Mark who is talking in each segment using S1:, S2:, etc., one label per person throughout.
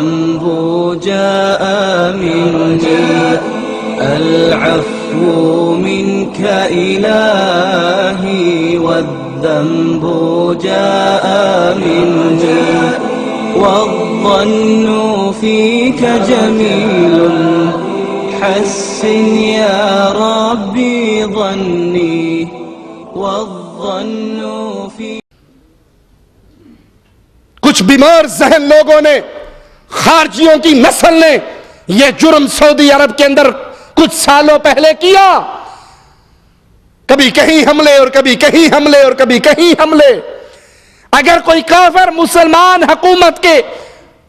S1: والذنب جاء مني العفو منك إلهي والذنب جاء مني والظن فيك جميل حسن يا ربي ظني والظن فيك.
S2: کچھ بیمار ذہن لوگوں نے، خارجیوں کی نسل نے یہ جرم سعودی عرب کے اندر کچھ سالوں پہلے کیا، کبھی کہیں حملے اور کبھی کہیں حملے اور کبھی کہیں حملے. اگر کوئی کافر مسلمان حکومت کے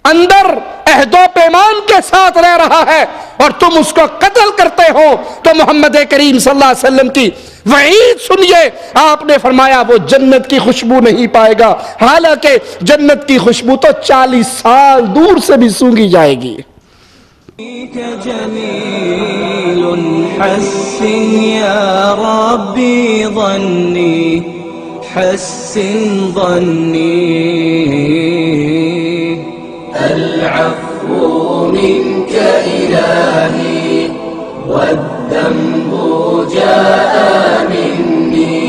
S2: اندر عہد و پیمان کے ساتھ رہ رہا ہے اور تم اس کو قتل کرتے ہو تو محمد کریم صلی اللہ علیہ وسلم کی وعید سنیے. آپ نے فرمایا وہ جنت کی خوشبو نہیں پائے گا، حالانکہ جنت کی خوشبو تو 40 سال دور سے بھی سونگھی جائے گی.
S1: جميل حسن يا ربي ظني حسن ظني العفو منك إلهي والذنب جاء مني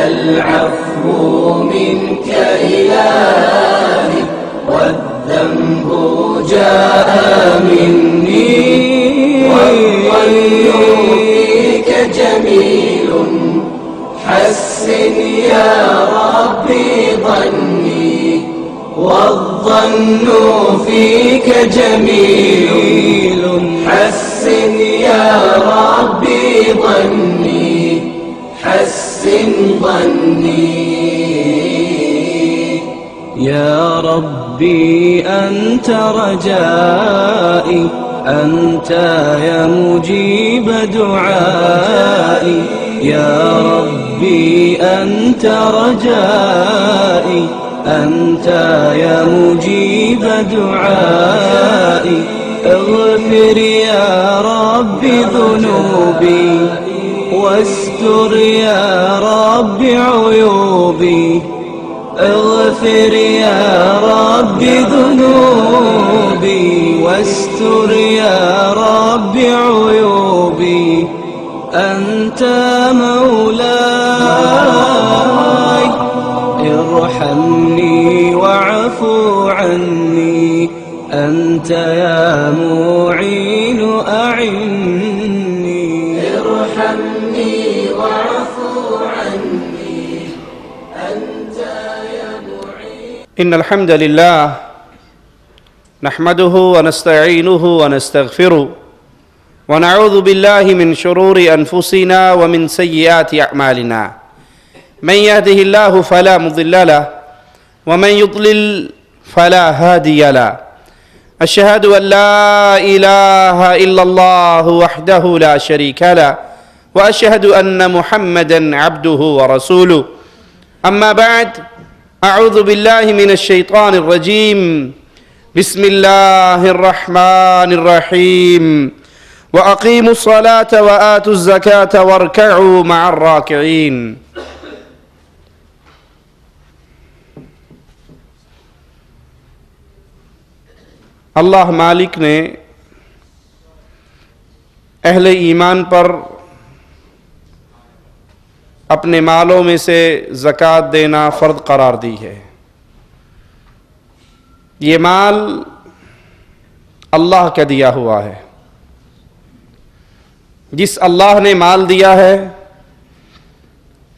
S1: العفو منك إلهي والذنب جاء مني والظن فيك جميل حسن يا ربي ظني والظن فيك جميل حسن يا ربي ظني حسن ظني. يا ربي أنت رجائي أنت يا مجيب دعائي يا ربي أنت رجائي أنت يا مجيب دعائي اغفر يا ربي ذنوبي واستر يا ربي عيوبي اغفر يا ربي ذنوبي واستر يا ربي عيوبي أنت مولاي ارحمني واعف عني أنت يا معين أعني ارحمني واعف عني أنت يا معين.
S3: إن الحمد لله نحمده ونستعينه ونستغفره ونعوذ بالله من شرور أنفسنا ومن سيئات أعمالنا من يهده الله فلا مضل له ومن يضلل فلا هادي له أشهد أن لا إله إلا الله وحده لا شريك له وأشهد أن محمدا عبده ورسوله. أما بعد أعوذ بالله من الشيطان الرجيم بسم الله الرحمن الرحيم وأقيموا الصلاة وآتوا الزكاة واركعوا مع الراكعين. اللہ مالک نے اہل ایمان پر اپنے مالوں میں سے زکوٰۃ دینا فرض قرار دی ہے. یہ مال اللہ کا دیا ہوا ہے. جس اللہ نے مال دیا ہے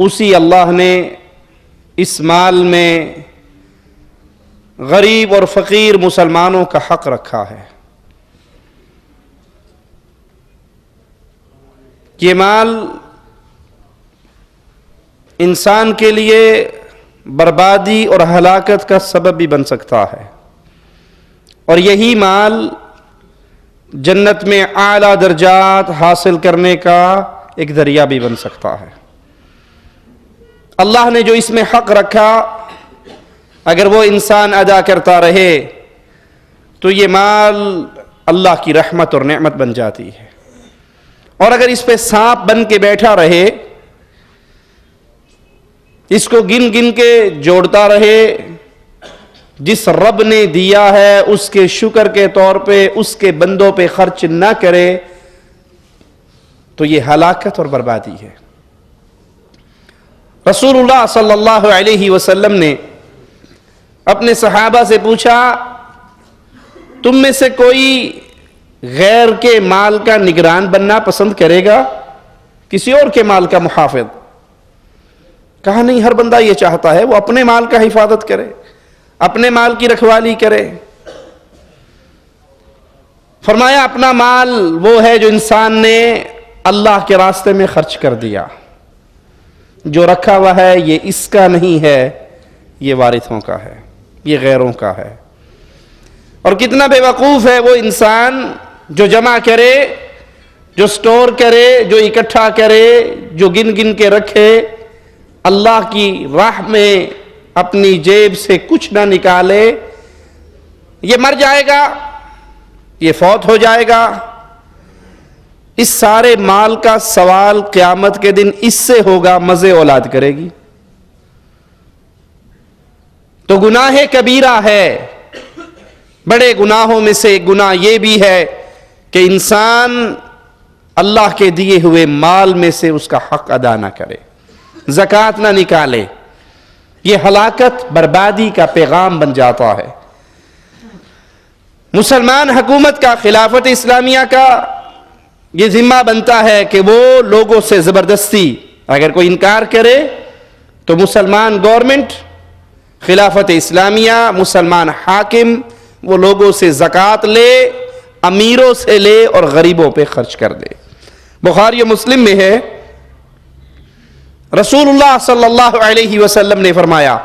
S3: اسی اللہ نے اس مال میں غریب اور فقیر مسلمانوں کا حق رکھا ہے. یہ مال انسان کے لیے بربادی اور ہلاکت کا سبب بھی بن سکتا ہے، اور یہی مال جنت میں اعلیٰ درجات حاصل کرنے کا ایک ذریعہ بھی بن سکتا ہے. اللہ نے جو اس میں حق رکھا اگر وہ انسان ادا کرتا رہے تو یہ مال اللہ کی رحمت اور نعمت بن جاتی ہے، اور اگر اس پہ سانپ بن کے بیٹھا رہے، اس کو گن گن کے جوڑتا رہے، جس رب نے دیا ہے اس کے شکر کے طور پہ اس کے بندوں پہ خرچ نہ کرے تو یہ ہلاکت اور بربادی ہے۔ رسول اللہ صلی اللہ علیہ وسلم نے اپنے صحابہ سے پوچھا، تم میں سے کوئی غیر کے مال کا نگران بننا پسند کرے گا، کسی اور کے مال کا محافظ؟ کہا نہیں، ہر بندہ یہ چاہتا ہے وہ اپنے مال کا حفاظت کرے، اپنے مال کی رکھوالی کرے۔ فرمایا اپنا مال وہ ہے جو انسان نے اللہ کے راستے میں خرچ کر دیا، جو رکھا ہوا ہے یہ اس کا نہیں ہے، یہ وارثوں کا ہے، یہ غیروں کا ہے۔ اور کتنا بے وقوف ہے وہ انسان جو جمع کرے، جو سٹور کرے، جو اکٹھا کرے، جو گن گن کے رکھے، اللہ کی راہ میں اپنی جیب سے کچھ نہ نکالے، یہ مر جائے گا، یہ فوت ہو جائے گا، اس سارے مال کا سوال قیامت کے دن اس سے ہوگا، مزے اولاد کرے گی۔ تو گناہ کبیرہ ہے، بڑے گناہوں میں سے ایک گناہ یہ بھی ہے کہ انسان اللہ کے دیے ہوئے مال میں سے اس کا حق ادا نہ کرے، زکوٰۃ نہ نکالے، یہ ہلاکت بربادی کا پیغام بن جاتا ہے۔ مسلمان حکومت کا، خلافت اسلامیہ کا یہ ذمہ بنتا ہے کہ وہ لوگوں سے زبردستی اگر کوئی انکار کرے تو مسلمان گورنمنٹ، خلافت اسلامیہ، مسلمان حاکم وہ لوگوں سے زکوٰۃ لے، امیروں سے لے اور غریبوں پہ خرچ کر دے۔ بخاری و مسلم میں ہے، رسول اللہ صلی اللہ علیہ وسلم نے فرمایا،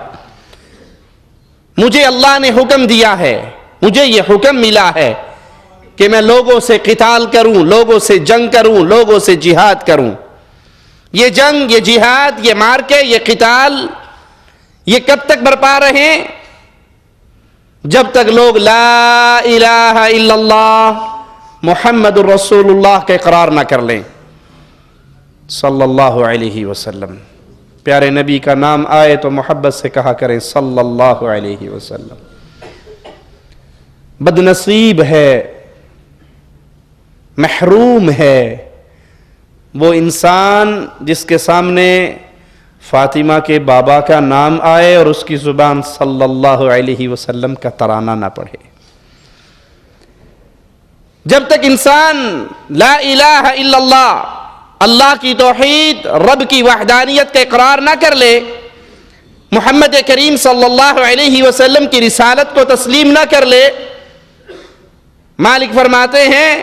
S3: مجھے اللہ نے حکم دیا ہے، مجھے یہ حکم ملا ہے کہ میں لوگوں سے قتال کروں، لوگوں سے جنگ کروں، لوگوں سے جہاد کروں۔ یہ جنگ، یہ جہاد، یہ مارکے، یہ قتال، یہ کب تک برپا رہیں؟ جب تک لوگ لا الہ الا اللہ محمد الرسول اللہ کا اقرار نہ کر لیں صلی اللہ علیہ وسلم۔ پیارے نبی کا نام آئے تو محبت سے کہا کریں صلی اللہ علیہ وسلم۔ بدنصیب ہے، محروم ہے وہ انسان جس کے سامنے فاطمہ کے بابا کا نام آئے اور اس کی زبان صلی اللہ علیہ وسلم کا ترانہ نہ پڑھے۔ جب تک انسان لا الہ الا اللہ، اللہ کی توحید، رب کی وحدانیت کا اقرار نہ کر لے، محمد کریم صلی اللہ علیہ وسلم کی رسالت کو تسلیم نہ کر لے، مالک فرماتے ہیں،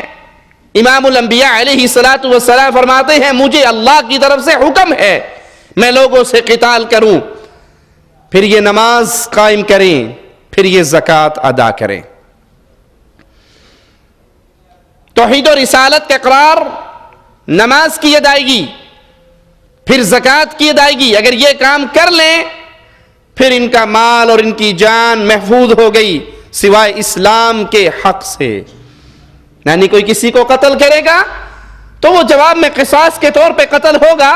S3: امام الانبیاء علیہ الصلاۃ والسلام فرماتے ہیں، مجھے اللہ کی طرف سے حکم ہے میں لوگوں سے قتال کروں، پھر یہ نماز قائم کریں، پھر یہ زکوٰۃ ادا کریں۔ توحید و رسالت کا اقرار، نماز کی ادائیگی، پھر زکوٰۃ کی ادائیگی، اگر یہ کام کر لیں پھر ان کا مال اور ان کی جان محفوظ ہو گئی، سوائے اسلام کے حق سے۔ یعنی کوئی کسی کو قتل کرے گا تو وہ جواب میں قصاص کے طور پہ قتل ہوگا،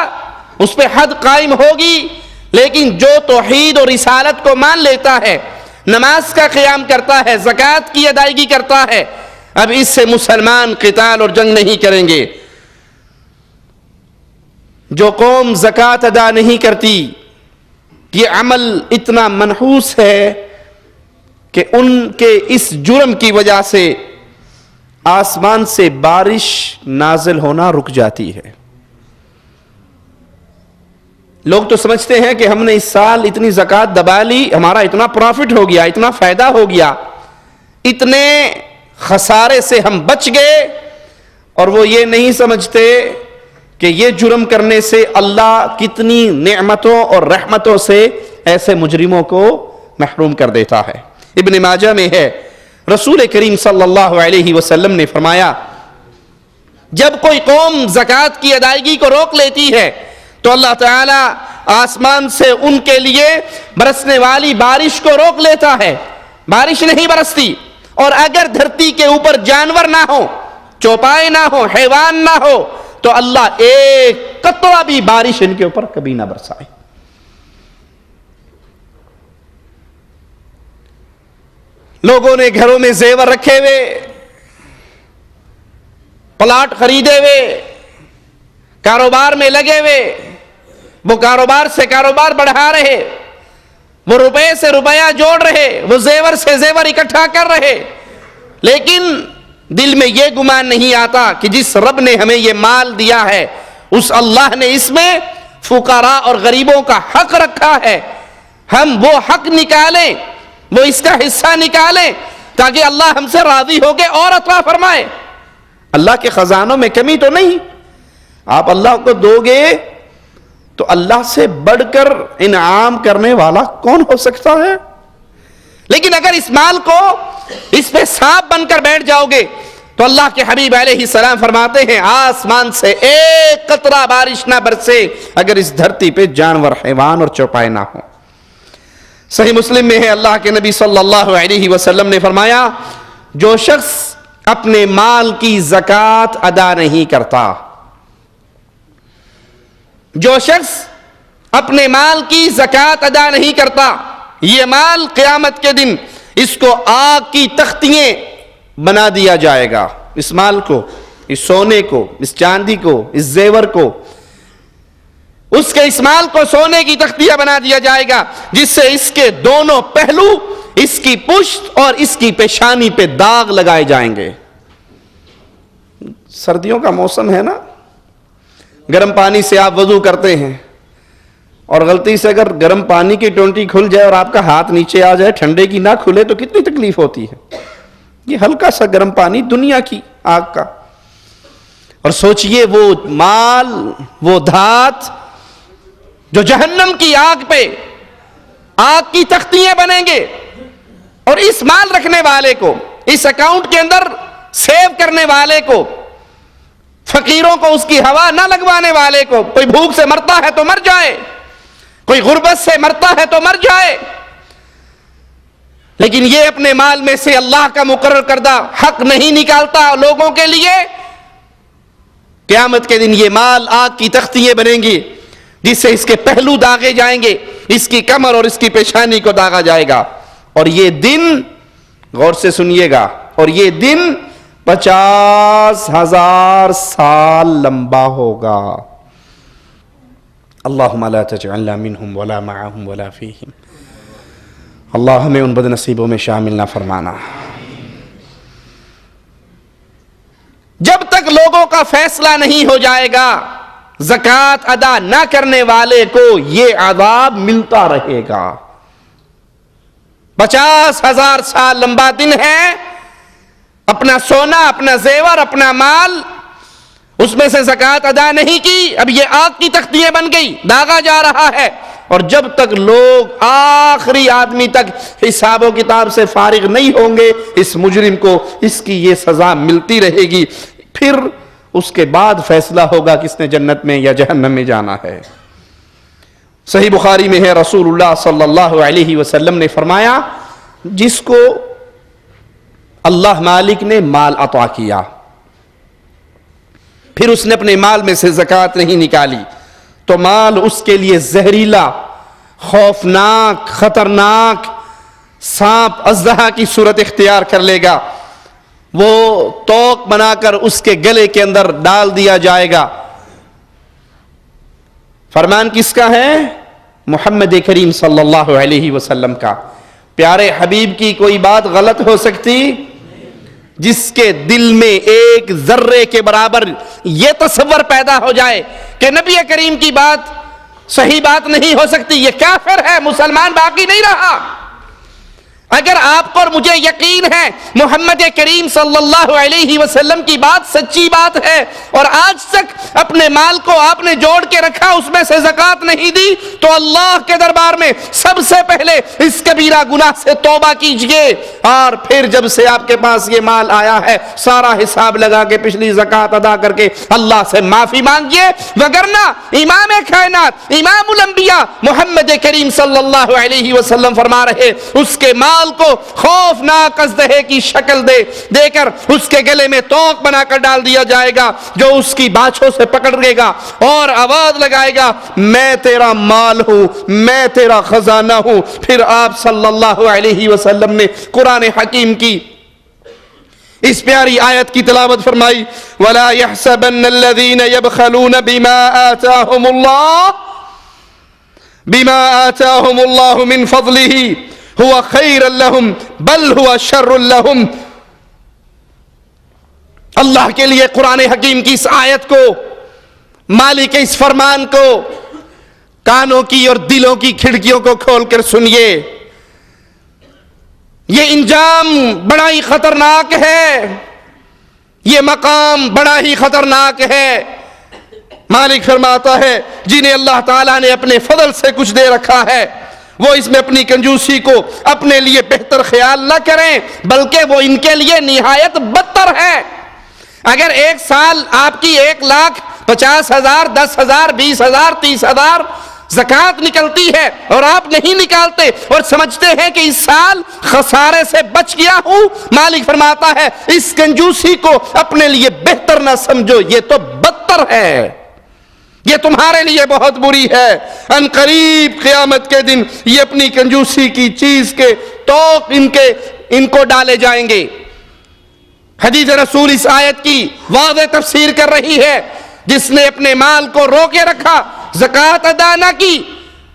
S3: اس پہ حد قائم ہوگی، لیکن جو توحید اور رسالت کو مان لیتا ہے، نماز کا قیام کرتا ہے، زکوٰۃ کی ادائیگی کرتا ہے، اب اس سے مسلمان قتال اور جنگ نہیں کریں گے۔ جو قوم زکوٰۃ ادا نہیں کرتی، یہ عمل اتنا منحوس ہے کہ ان کے اس جرم کی وجہ سے آسمان سے بارش نازل ہونا رک جاتی ہے۔ لوگ تو سمجھتے ہیں کہ ہم نے اس سال اتنی زکوٰۃ دبا لی، ہمارا اتنا پروفٹ ہو گیا، اتنا فائدہ ہو گیا، اتنے خسارے سے ہم بچ گئے، اور وہ یہ نہیں سمجھتے کہ یہ جرم کرنے سے اللہ کتنی نعمتوں اور رحمتوں سے ایسے مجرموں کو محروم کر دیتا ہے۔ ابن ماجہ میں ہے، رسول کریم صلی اللہ علیہ وسلم نے فرمایا، جب کوئی قوم زکوٰۃ کی ادائیگی کو روک لیتی ہے تو اللہ تعالیٰ آسمان سے ان کے لیے برسنے والی بارش کو روک لیتا ہے، بارش نہیں برستی۔ اور اگر دھرتی کے اوپر جانور نہ ہو، چوپائے نہ ہو، حیوان نہ ہو، تو اللہ ایک قطرہ بھی بارش ان کے اوپر کبھی نہ برسائے۔ لوگوں نے گھروں میں زیور رکھے ہوئے، پلاٹ خریدے ہوئے، کاروبار میں لگے ہوئے، وہ کاروبار سے کاروبار بڑھا رہے، وہ روپے سے روپیہ جوڑ رہے، وہ زیور سے زیور اکٹھا کر رہے، لیکن دل میں یہ گمان نہیں آتا کہ جس رب نے ہمیں یہ مال دیا ہے اس اللہ نے اس میں فقراء اور غریبوں کا حق رکھا ہے، ہم وہ حق نکالیں، وہ اس کا حصہ نکالیں تاکہ اللہ ہم سے راضی ہو کے اور عطا فرمائے۔ اللہ کے خزانوں میں کمی تو نہیں، آپ اللہ کو دو گے تو اللہ سے بڑھ کر انعام کرنے والا کون ہو سکتا ہے؟ لیکن اگر اس مال کو اس پہ سانپ بن کر بیٹھ جاؤ گے تو اللہ کے حبیب علیہ السلام فرماتے ہیں آسمان سے ایک قطرہ بارش نہ برسے اگر اس دھرتی پہ جانور، حیوان اور چوپائے نہ ہوں۔ صحیح مسلم میں ہے، اللہ کے نبی صلی اللہ علیہ وسلم نے فرمایا جو شخص اپنے مال کی زکوٰۃ ادا نہیں کرتا، جو شخص اپنے مال کی زکوٰۃ ادا نہیں کرتا، یہ مال قیامت کے دن اس کو آگ کی تختیاں بنا دیا جائے گا۔ اس مال کو، اس سونے کو، اس چاندی کو، اس زیور کو، اس کے اس مال کو سونے کی تختیاں بنا دیا جائے گا جس سے اس کے دونوں پہلو، اس کی پشت اور اس کی پیشانی پہ داغ لگائے جائیں گے۔ سردیوں کا موسم ہے نا، گرم پانی سے آپ وضو کرتے ہیں اور غلطی سے اگر گرم پانی کی ٹونٹی کھل جائے اور آپ کا ہاتھ نیچے آ جائے، ٹھنڈے کی نہ کھلے تو کتنی تکلیف ہوتی ہے۔ یہ ہلکا سا گرم پانی دنیا کی آگ کا، اور سوچئے وہ مال، وہ دھات جو جہنم کی آگ پہ آگ کی تختیاں بنیں گے، اور اس مال رکھنے والے کو، اس اکاؤنٹ کے اندر سیو کرنے والے کو، فقیروں کو اس کی ہوا نہ لگوانے والے کو، کوئی بھوک سے مرتا ہے تو مر جائے، کوئی غربت سے مرتا ہے تو مر جائے، لیکن یہ اپنے مال میں سے اللہ کا مقرر کردہ حق نہیں نکالتا لوگوں کے لیے، قیامت کے دن یہ مال آگ کی تختیاں بنیں گی جس سے اس کے پہلو داغے جائیں گے، اس کی کمر اور اس کی پیشانی کو داغا جائے گا، اور یہ دن، غور سے سنیے گا، اور یہ دن 50,000 سال لمبا ہوگا۔ اللہم لا تجعلنا منہم ولا معہم ولا فیہم، اللہ ہمیں ان بد نصیبوں میں شامل نہ فرمانا۔ جب تک لوگوں کا فیصلہ نہیں ہو جائے گا زکوٰۃ ادا نہ کرنے والے کو یہ عذاب ملتا رہے گا۔ 50,000 سال لمبا دن ہے، اپنا سونا، اپنا زیور، اپنا مال، اس میں سے زکوٰۃ ادا نہیں کی، اب یہ آگ کی تختیاں بن گئی، داغا جا رہا ہے، اور جب تک لوگ آخری آدمی تک حساب و کتاب سے فارغ نہیں ہوں گے اس مجرم کو اس کی یہ سزا ملتی رہے گی، پھر اس کے بعد فیصلہ ہوگا کس نے جنت میں یا جہنم میں جانا ہے۔ صحیح بخاری میں ہے، رسول اللہ صلی اللہ علیہ وسلم نے فرمایا جس کو اللہ مالک نے مال عطا کیا، پھر اس نے اپنے مال میں سے زکوٰۃ نہیں نکالی، تو مال اس کے لیے زہریلا، خوفناک، خطرناک سانپ اژدہا کی صورت اختیار کر لے گا، وہ توق بنا کر اس کے گلے کے اندر ڈال دیا جائے گا۔ فرمان کس کا ہے؟ محمد کریم صلی اللہ علیہ وسلم کا۔ پیارے حبیب کی کوئی بات غلط ہو سکتی؟ جس کے دل میں ایک ذرے کے برابر یہ تصور پیدا ہو جائے کہ نبی کریم کی بات صحیح بات نہیں ہو سکتی، یہ کافر ہے، مسلمان باقی نہیں رہا۔ اگر آپ کو اور مجھے یقین ہے محمد کریم صلی اللہ علیہ وسلم کی بات سچی بات ہے اور آج تک اپنے مال کو آپ نے جوڑ کے رکھا، اس میں سے زکوٰۃ نہیں دی، تو اللہ کے دربار میں سب سے پہلے اس کبیرہ گناہ سے توبہ کیجئے، اور پھر جب سے آپ کے پاس یہ مال آیا ہے سارا حساب لگا کے پچھلی زکوٰۃ ادا کر کے اللہ سے معافی مانگیے، وگرنہ امام کائنات، امام الانبیاء محمد کریم صلی اللہ علیہ وسلم فرما رہے اس کے مال مال کو خوفناک اژدہے کی شکل دے کر اس کے گلے میں توق بنا کر ڈال دیا جائے گا، جو اس کی باچھوں سے پکڑے گا اور آواز لگائے گا میں تیرا مال ہوں، میں تیرا خزانہ ہوں۔ پھر آپ صلی اللہ علیہ وسلم نے قرآن حکیم کی اس پیاری آیت کی تلاوت فرمائی، وَلَا يَحْسَبَنَّ الَّذِينَ يَبْخَلُونَ بِمَا آتَاهُمُ اللَّهُ مِنْ فَضْلِهِ هُوَ خَيْرًا لَهُمْ بَلْ هُوَ شَرٌّ لَهُمْ۔ اللہ کے لیے قرآن حکیم کی اس آیت کو، مالک کے اس فرمان کو کانوں کی اور دلوں کی کھڑکیوں کو کھول کر سنیے۔ یہ انجام بڑا ہی خطرناک ہے، یہ مقام بڑا ہی خطرناک ہے۔ مالک فرماتا ہے جنہیں اللہ تعالیٰ نے اپنے فضل سے کچھ دے رکھا ہے وہ اس میں اپنی کنجوسی کو اپنے لیے بہتر خیال نہ کریں، بلکہ وہ ان کے لیے نہایت بدتر ہے۔ اگر ایک سال آپ کی 1,50,000 10,000 20,000 30,000 زکوٰۃ نکلتی ہے اور آپ نہیں نکالتے اور سمجھتے ہیں کہ اس سال خسارے سے بچ گیا ہوں، مالک فرماتا ہے اس کنجوسی کو اپنے لیے بہتر نہ سمجھو، یہ تو بدتر ہے، یہ تمہارے لیے بہت بری ہے۔ ان قریب قیامت کے دن یہ اپنی کنجوسی کی چیز کے توق ان کو ڈالے جائیں گے۔ حدیث رسول اس آیت کی واضح تفسیر کر رہی ہے، جس نے اپنے مال کو روکے رکھا، زکوٰۃ ادا نہ کی،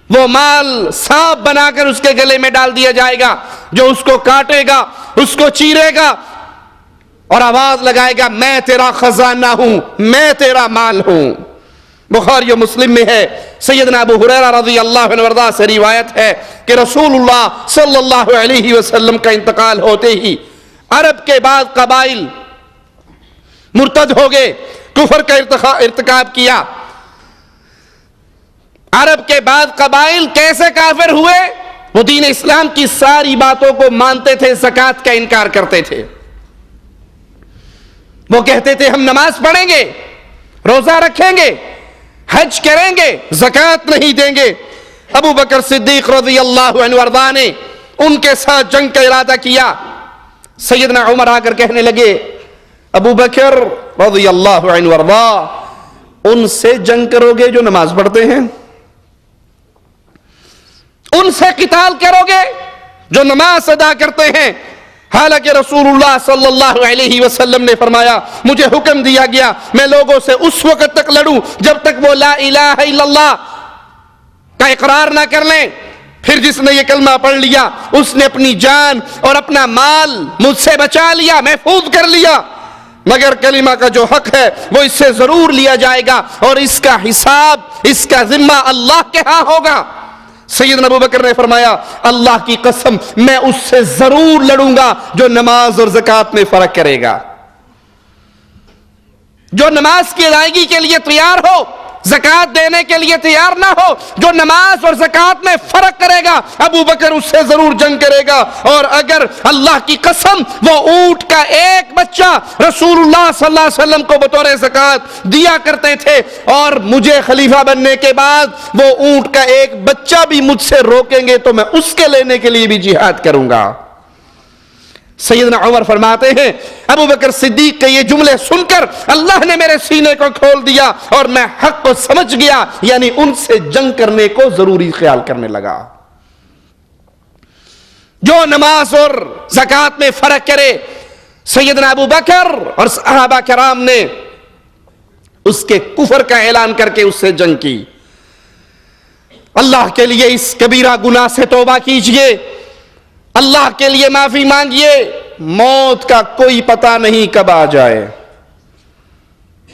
S3: وہ مال سانپ بنا کر اس کے گلے میں ڈال دیا جائے گا، جو اس کو کاٹے گا، اس کو چیرے گا اور آواز لگائے گا میں تیرا خزانہ ہوں، میں تیرا مال ہوں۔ بخاری و مسلم میں ہے، سیدنا ابو ہریرہ رضی اللہ عنہ وارضاہ سے روایت ہے کہ رسول اللہ صلی اللہ علیہ وسلم کا انتقال ہوتے ہی عرب کے بعض قبائل مرتد ہو گئے، کفر کا ارتکاب کیا۔ عرب کے بعض قبائل کیسے کافر ہوئے؟ وہ دین اسلام کی ساری باتوں کو مانتے تھے، زکوٰۃ کا انکار کرتے تھے۔ وہ کہتے تھے ہم نماز پڑھیں گے، روزہ رکھیں گے، حج کریں گے، زکوٰۃ نہیں دیں گے۔ ابو بکر صدیق رضی اللہ عنہ وارضاہ نے ان کے ساتھ جنگ کا ارادہ کیا۔ سیدنا عمر آ کر کہنے لگے ابو بکر رضی اللہ عنہ وارضاہ ان سے جنگ کرو گے جو نماز پڑھتے ہیں، ان سے قتال کرو گے جو نماز ادا کرتے ہیں، حالانکہ رسول اللہ صلی اللہ علیہ وسلم نے فرمایا مجھے حکم دیا گیا میں لوگوں سے اس وقت تک لڑوں جب تک وہ لا الہ الا اللہ کا اقرار نہ کر لیں۔ پھر جس نے یہ کلمہ پڑھ لیا اس نے اپنی جان اور اپنا مال مجھ سے بچا لیا، محفوظ کر لیا، مگر کلمہ کا جو حق ہے وہ اس سے ضرور لیا جائے گا اور اس کا حساب، اس کا ذمہ اللہ کے ہاں ہوگا۔ سیدنا ابو بکر نے فرمایا اللہ کی قسم میں اس سے ضرور لڑوں گا جو نماز اور زکوٰۃ میں فرق کرے گا، جو نماز کی ادائیگی کے لیے تیار ہو، زکوٰۃ دینے کے لیے تیار نہ ہو، جو نماز اور زکوٰۃ میں فرق کرے گا ابو بکر اس سے ضرور جنگ کرے گا۔ اور اگر اللہ کی قسم وہ اونٹ کا ایک بچہ رسول اللہ صلی اللہ علیہ وسلم کو بطور زکوٰۃ دیا کرتے تھے اور مجھے خلیفہ بننے کے بعد وہ اونٹ کا ایک بچہ بھی مجھ سے روکیں گے تو میں اس کے لینے کے لیے بھی جہاد کروں گا۔ سیدنا عمر فرماتے ہیں ابو بکر صدیق کے یہ جملے سن کر اللہ نے میرے سینے کو کھول دیا اور میں حق کو سمجھ گیا، یعنی ان سے جنگ کرنے کو ضروری خیال کرنے لگا۔ جو نماز اور زکوٰۃ میں فرق کرے، سیدنا ابو بکر اور صحابہ کرام نے اس کے کفر کا اعلان کر کے اس سے جنگ کی۔ اللہ کے لیے اس کبیرہ گناہ سے توبہ کیجئے، اللہ کے لیے معافی مانگیے، موت کا کوئی پتہ نہیں کب آ جائے،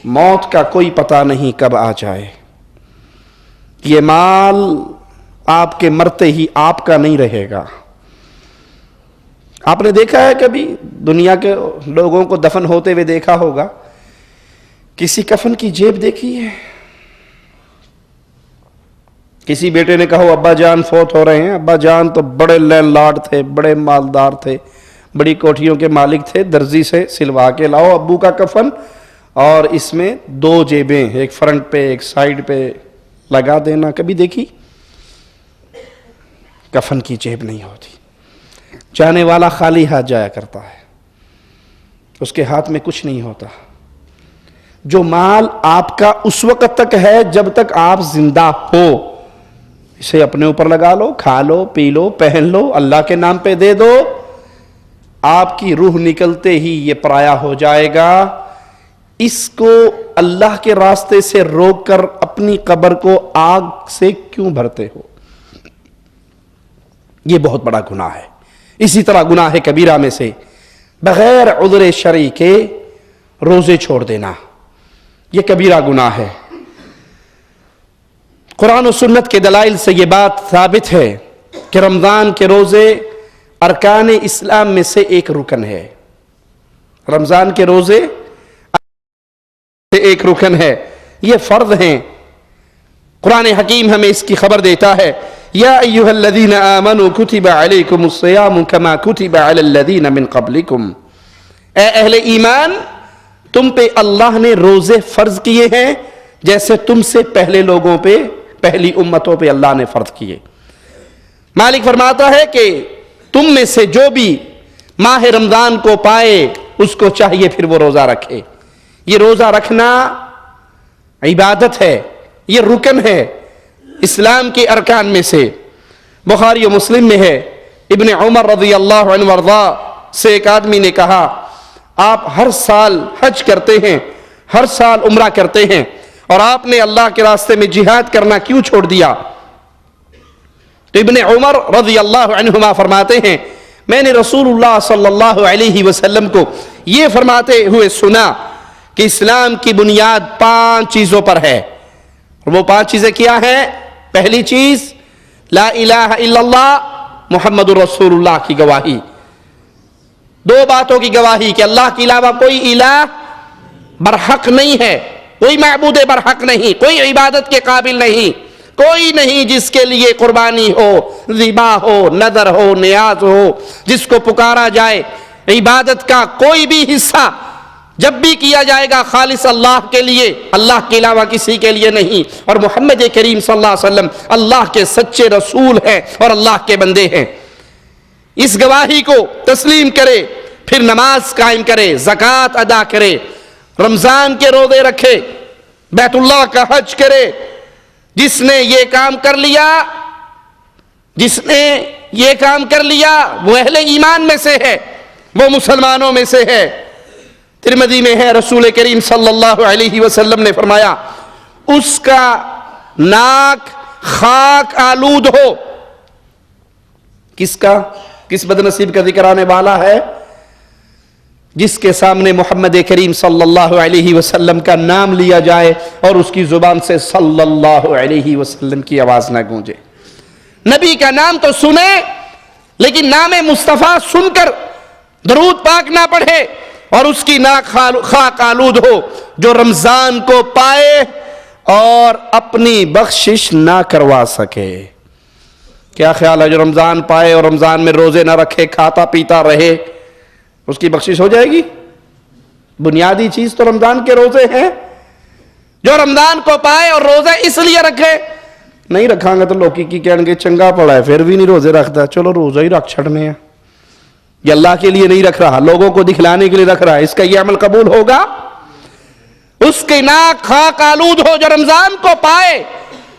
S3: موت کا کوئی پتہ نہیں کب آ جائے۔ یہ مال آپ کے مرتے ہی آپ کا نہیں رہے گا۔ آپ نے دیکھا ہے کبھی دنیا کے لوگوں کو دفن ہوتے ہوئے دیکھا ہوگا، کسی کفن کی جیب دیکھی ہے؟ کسی بیٹے نے کہا ابا جان فوت ہو رہے ہیں، ابا جان تو بڑے لینڈ لارڈ تھے، بڑے مالدار تھے، بڑی کوٹھیوں کے مالک تھے، درزی سے سلوا کے لاؤ ابو کا کفن اور اس میں 2 جیبیں، ایک فرنٹ پہ ایک سائیڈ پہ لگا دینا۔ کبھی دیکھی؟ کفن کی جیب نہیں ہوتی۔ جانے والا خالی ہاتھ جایا کرتا ہے، اس کے ہاتھ میں کچھ نہیں ہوتا۔ جو مال آپ کا اس وقت تک ہے جب تک آپ زندہ ہو، اسے اپنے اوپر لگا لو، کھا لو، پی لو، پہن لو، اللہ کے نام پہ دے دو۔ آپ کی روح نکلتے ہی یہ پرایا ہو جائے گا۔ اس کو اللہ کے راستے سے روک کر اپنی قبر کو آگ سے کیوں بھرتے ہو؟ یہ بہت بڑا گناہ ہے۔ اسی طرح گناہ کبیرہ میں سے بغیر عذر شرعی کے روزے چھوڑ دینا، یہ کبیرہ گناہ ہے۔ قرآن و سنت کے دلائل سے یہ بات ثابت ہے کہ رمضان کے روزے ارکان اسلام میں سے ایک رکن ہے۔ رمضان کے روزے ایک رکن ہے، یہ فرض ہیں۔ قرآن حکیم ہمیں اس کی خبر دیتا ہے، یا ایھا الذین آمنوا کتب علیکم الصیام کما کتب علی الذین من قبلکم، اے اہل ایمان تم پہ اللہ نے روزے فرض کیے ہیں جیسے تم سے پہلے لوگوں پہ، پہلی امتوں پہ اللہ نے فرض کیے۔ مالک فرماتا ہے کہ تم میں سے جو بھی ماہ رمضان کو پائے اس کو چاہیے پھر وہ روزہ رکھے۔ یہ روزہ رکھنا عبادت ہے، یہ رکن ہے اسلام کے ارکان میں سے۔ بخاری و مسلم میں ہے، ابن عمر رضی اللہ عنہ وارضا سے ایک آدمی نے کہا، آپ ہر سال حج کرتے ہیں، ہر سال عمرہ کرتے ہیں، اور آپ نے اللہ کے راستے میں جہاد کرنا کیوں چھوڑ دیا؟ تو ابن عمر رضی اللہ عنہما فرماتے ہیں، میں نے رسول اللہ صلی اللہ علیہ وسلم کو یہ فرماتے ہوئے سنا کہ اسلام کی بنیاد 5 چیزوں پر ہے، اور وہ 5 چیزیں کیا ہیں؟ پہلی چیز لا الہ الا اللہ محمد رسول اللہ کی گواہی، 2 باتوں کی گواہی کہ اللہ کے علاوہ کوئی الہ برحق نہیں ہے، کوئی معبود برحق نہیں، کوئی عبادت کے قابل نہیں، کوئی نہیں جس کے لیے قربانی ہو، ذبح ہو، نذر ہو، نیاز ہو، جس کو پکارا جائے۔ عبادت کا کوئی بھی حصہ جب بھی کیا جائے گا خالص اللہ کے لیے، اللہ کے علاوہ کسی کے لیے نہیں۔ اور محمد کریم صلی اللہ علیہ وسلم اللہ کے سچے رسول ہیں اور اللہ کے بندے ہیں۔ اس گواہی کو تسلیم کرے، پھر نماز قائم کرے، زکوٰۃ ادا کرے، رمضان کے روزے رکھے، بیت اللہ کا حج کرے۔ جس نے یہ کام کر لیا، جس نے یہ کام کر لیا وہ اہل ایمان میں سے ہے، وہ مسلمانوں میں سے ہے۔ ترمذی میں ہے، رسول کریم صلی اللہ علیہ وسلم نے فرمایا، اس کا ناک خاک آلود ہو۔ کس بدنصیب کا ذکر آنے والا ہے؟ جس کے سامنے محمد کریم صلی اللہ علیہ وسلم کا نام لیا جائے اور اس کی زبان سے صلی اللہ علیہ وسلم کی آواز نہ گونجے۔ نبی کا نام تو سنے لیکن نام مصطفیٰ سن کر درود پاک نہ پڑھے اور اس کی ناک خاک آلود ہو، جو رمضان کو پائے اور اپنی بخشش نہ کروا سکے۔ کیا خیال ہے جو رمضان پائے اور رمضان میں روزے نہ رکھے، کھاتا پیتا رہے، اس کی بخشش ہو جائے گی؟ بنیادی چیز تو رمضان کے روزے ہیں۔ جو رمضان کو پائے اور روزے اس لیے رکھے، نہیں رکھاں گے تو لوکی کی کہیں گے چنگا پڑا ہے پھر بھی نہیں روزے رکھتا، چلو روزہ ہی رکھ چھڑنے ہیں۔ یہ اللہ کے لیے نہیں رکھ رہا، لوگوں کو دکھلانے کے لیے رکھ رہا ہے، اس کا یہ عمل قبول ہوگا؟ اس کی ناک خاک آلود ہو جو رمضان کو پائے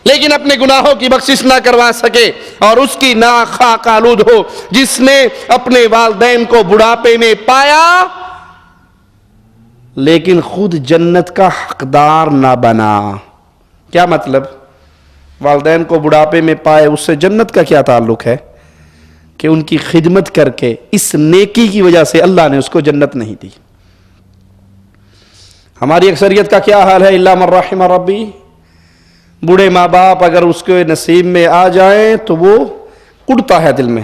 S3: لیکن اپنے گناہوں کی بخشش نہ کروا سکے، اور اس کی ناک خاک آلود ہو جس نے اپنے والدین کو بڑھاپے میں پایا لیکن خود جنت کا حقدار نہ بنا۔ کیا مطلب؟ والدین کو بڑھاپے میں پائے، اس سے جنت کا کیا تعلق ہے؟ کہ ان کی خدمت کر کے اس نیکی کی وجہ سے اللہ نے اس کو جنت نہیں دی۔ ہماری اکثریت کا کیا حال ہے؟ الا من رحم ربی، بوڑھے ماں باپ اگر اس کے نصیب میں آ جائیں تو وہ اڑتا ہے دل میں،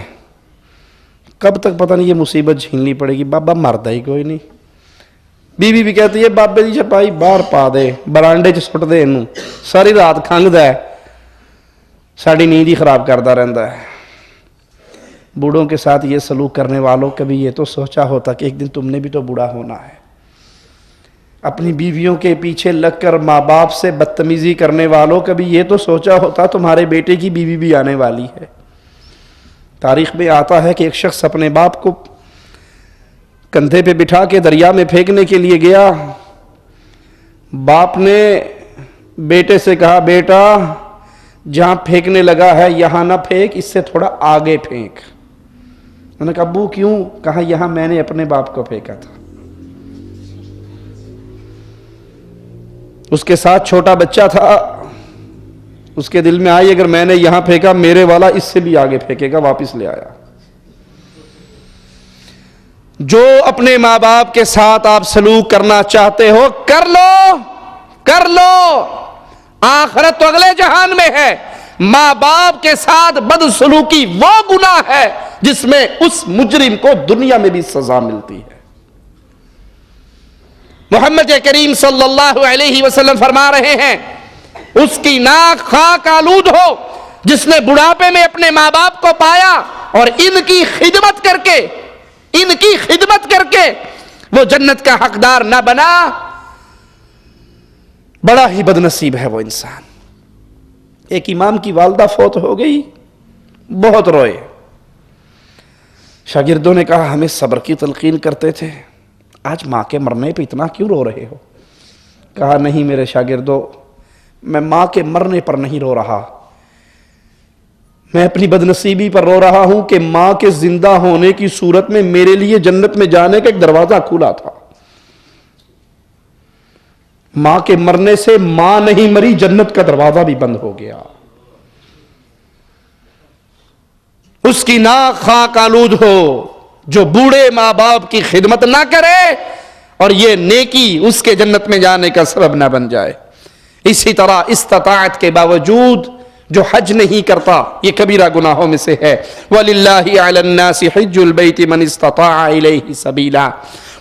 S3: کب تک پتہ نہیں یہ مصیبت جھیلنی پڑے گی، بابا مردا ہی کوئی نہیں۔ بیوی بھی کہتی ہے بابے دی چپائی باہر پا دے، برانڈے چ سٹ دے، انہوں ساری رات کھنگدا ہے، ساڑی نیند ہی خراب کرتا رہتا ہے۔ بوڑھوں کے ساتھ یہ سلوک کرنے والوں کبھی یہ تو سوچا ہوتا کہ ایک دن تم نے بھی تو بوڑھا ہونا ہے؟ اپنی بیویوں کے پیچھے لگ کر ماں باپ سے بدتمیزی کرنے والوں کبھی یہ تو سوچا ہوتا تمہارے بیٹے کی بیوی بھی آنے والی ہے؟ تاریخ میں آتا ہے کہ ایک شخص اپنے باپ کو کندھے پہ بٹھا کے دریا میں پھینکنے کے لیے گیا. باپ نے بیٹے سے کہا بیٹا جہاں پھینکنے لگا ہے یہاں نہ پھینک, اس سے تھوڑا آگے پھینک. انہوں نے کہا ابو کیوں؟ کہا یہاں میں نے اپنے باپ کو پھینکا تھا. اس کے ساتھ چھوٹا بچہ تھا, اس کے دل میں آئی اگر میں نے یہاں پھینکا میرے والا اس سے بھی آگے پھینکے گا, واپس لے آیا. جو اپنے ماں باپ کے ساتھ آپ سلوک کرنا چاہتے ہو کر لو, آخرت تو اگلے جہان میں ہے. ماں باپ کے ساتھ بدسلوکی وہ گناہ ہے جس میں اس مجرم کو دنیا میں بھی سزا ملتی ہے. محمد کریم صلی اللہ علیہ وسلم فرما رہے ہیں اس کی ناک خاک آلود ہو جس نے بڑھاپے میں اپنے ماں باپ کو پایا اور ان کی خدمت کر کے وہ جنت کا حقدار نہ بنا. بڑا ہی بدنصیب ہے وہ انسان. ایک امام کی والدہ فوت ہو گئی, بہت روئے. شاگردوں نے کہا ہمیں صبر کی تلقین کرتے تھے, آج ماں کے مرنے پہ اتنا کیوں رو رہے ہو؟ کہا نہیں میرے شاگردوں, میں ماں کے مرنے پر نہیں رو رہا, میں اپنی بدنصیبی پر رو رہا ہوں کہ ماں کے زندہ ہونے کی صورت میں میرے لیے جنت میں جانے کا ایک دروازہ کھلا تھا. ماں کے مرنے سے ماں نہیں مری, جنت کا دروازہ بھی بند ہو گیا. اس کی ناک خاک آلود ہو جو بوڑھے ماں باپ کی خدمت نہ کرے اور یہ نیکی اس کے جنت میں جانے کا سبب نہ بن جائے. اسی طرح استطاعت کے باوجود جو حج نہیں کرتا یہ کبیرہ گناہوں میں سے ہے. وَلِلَّهِ عَلَى النَّاسِ حِجُّ الْبَيْتِ مَنِ اسْتَطَاعَ إِلَيْهِ سَبِيلًا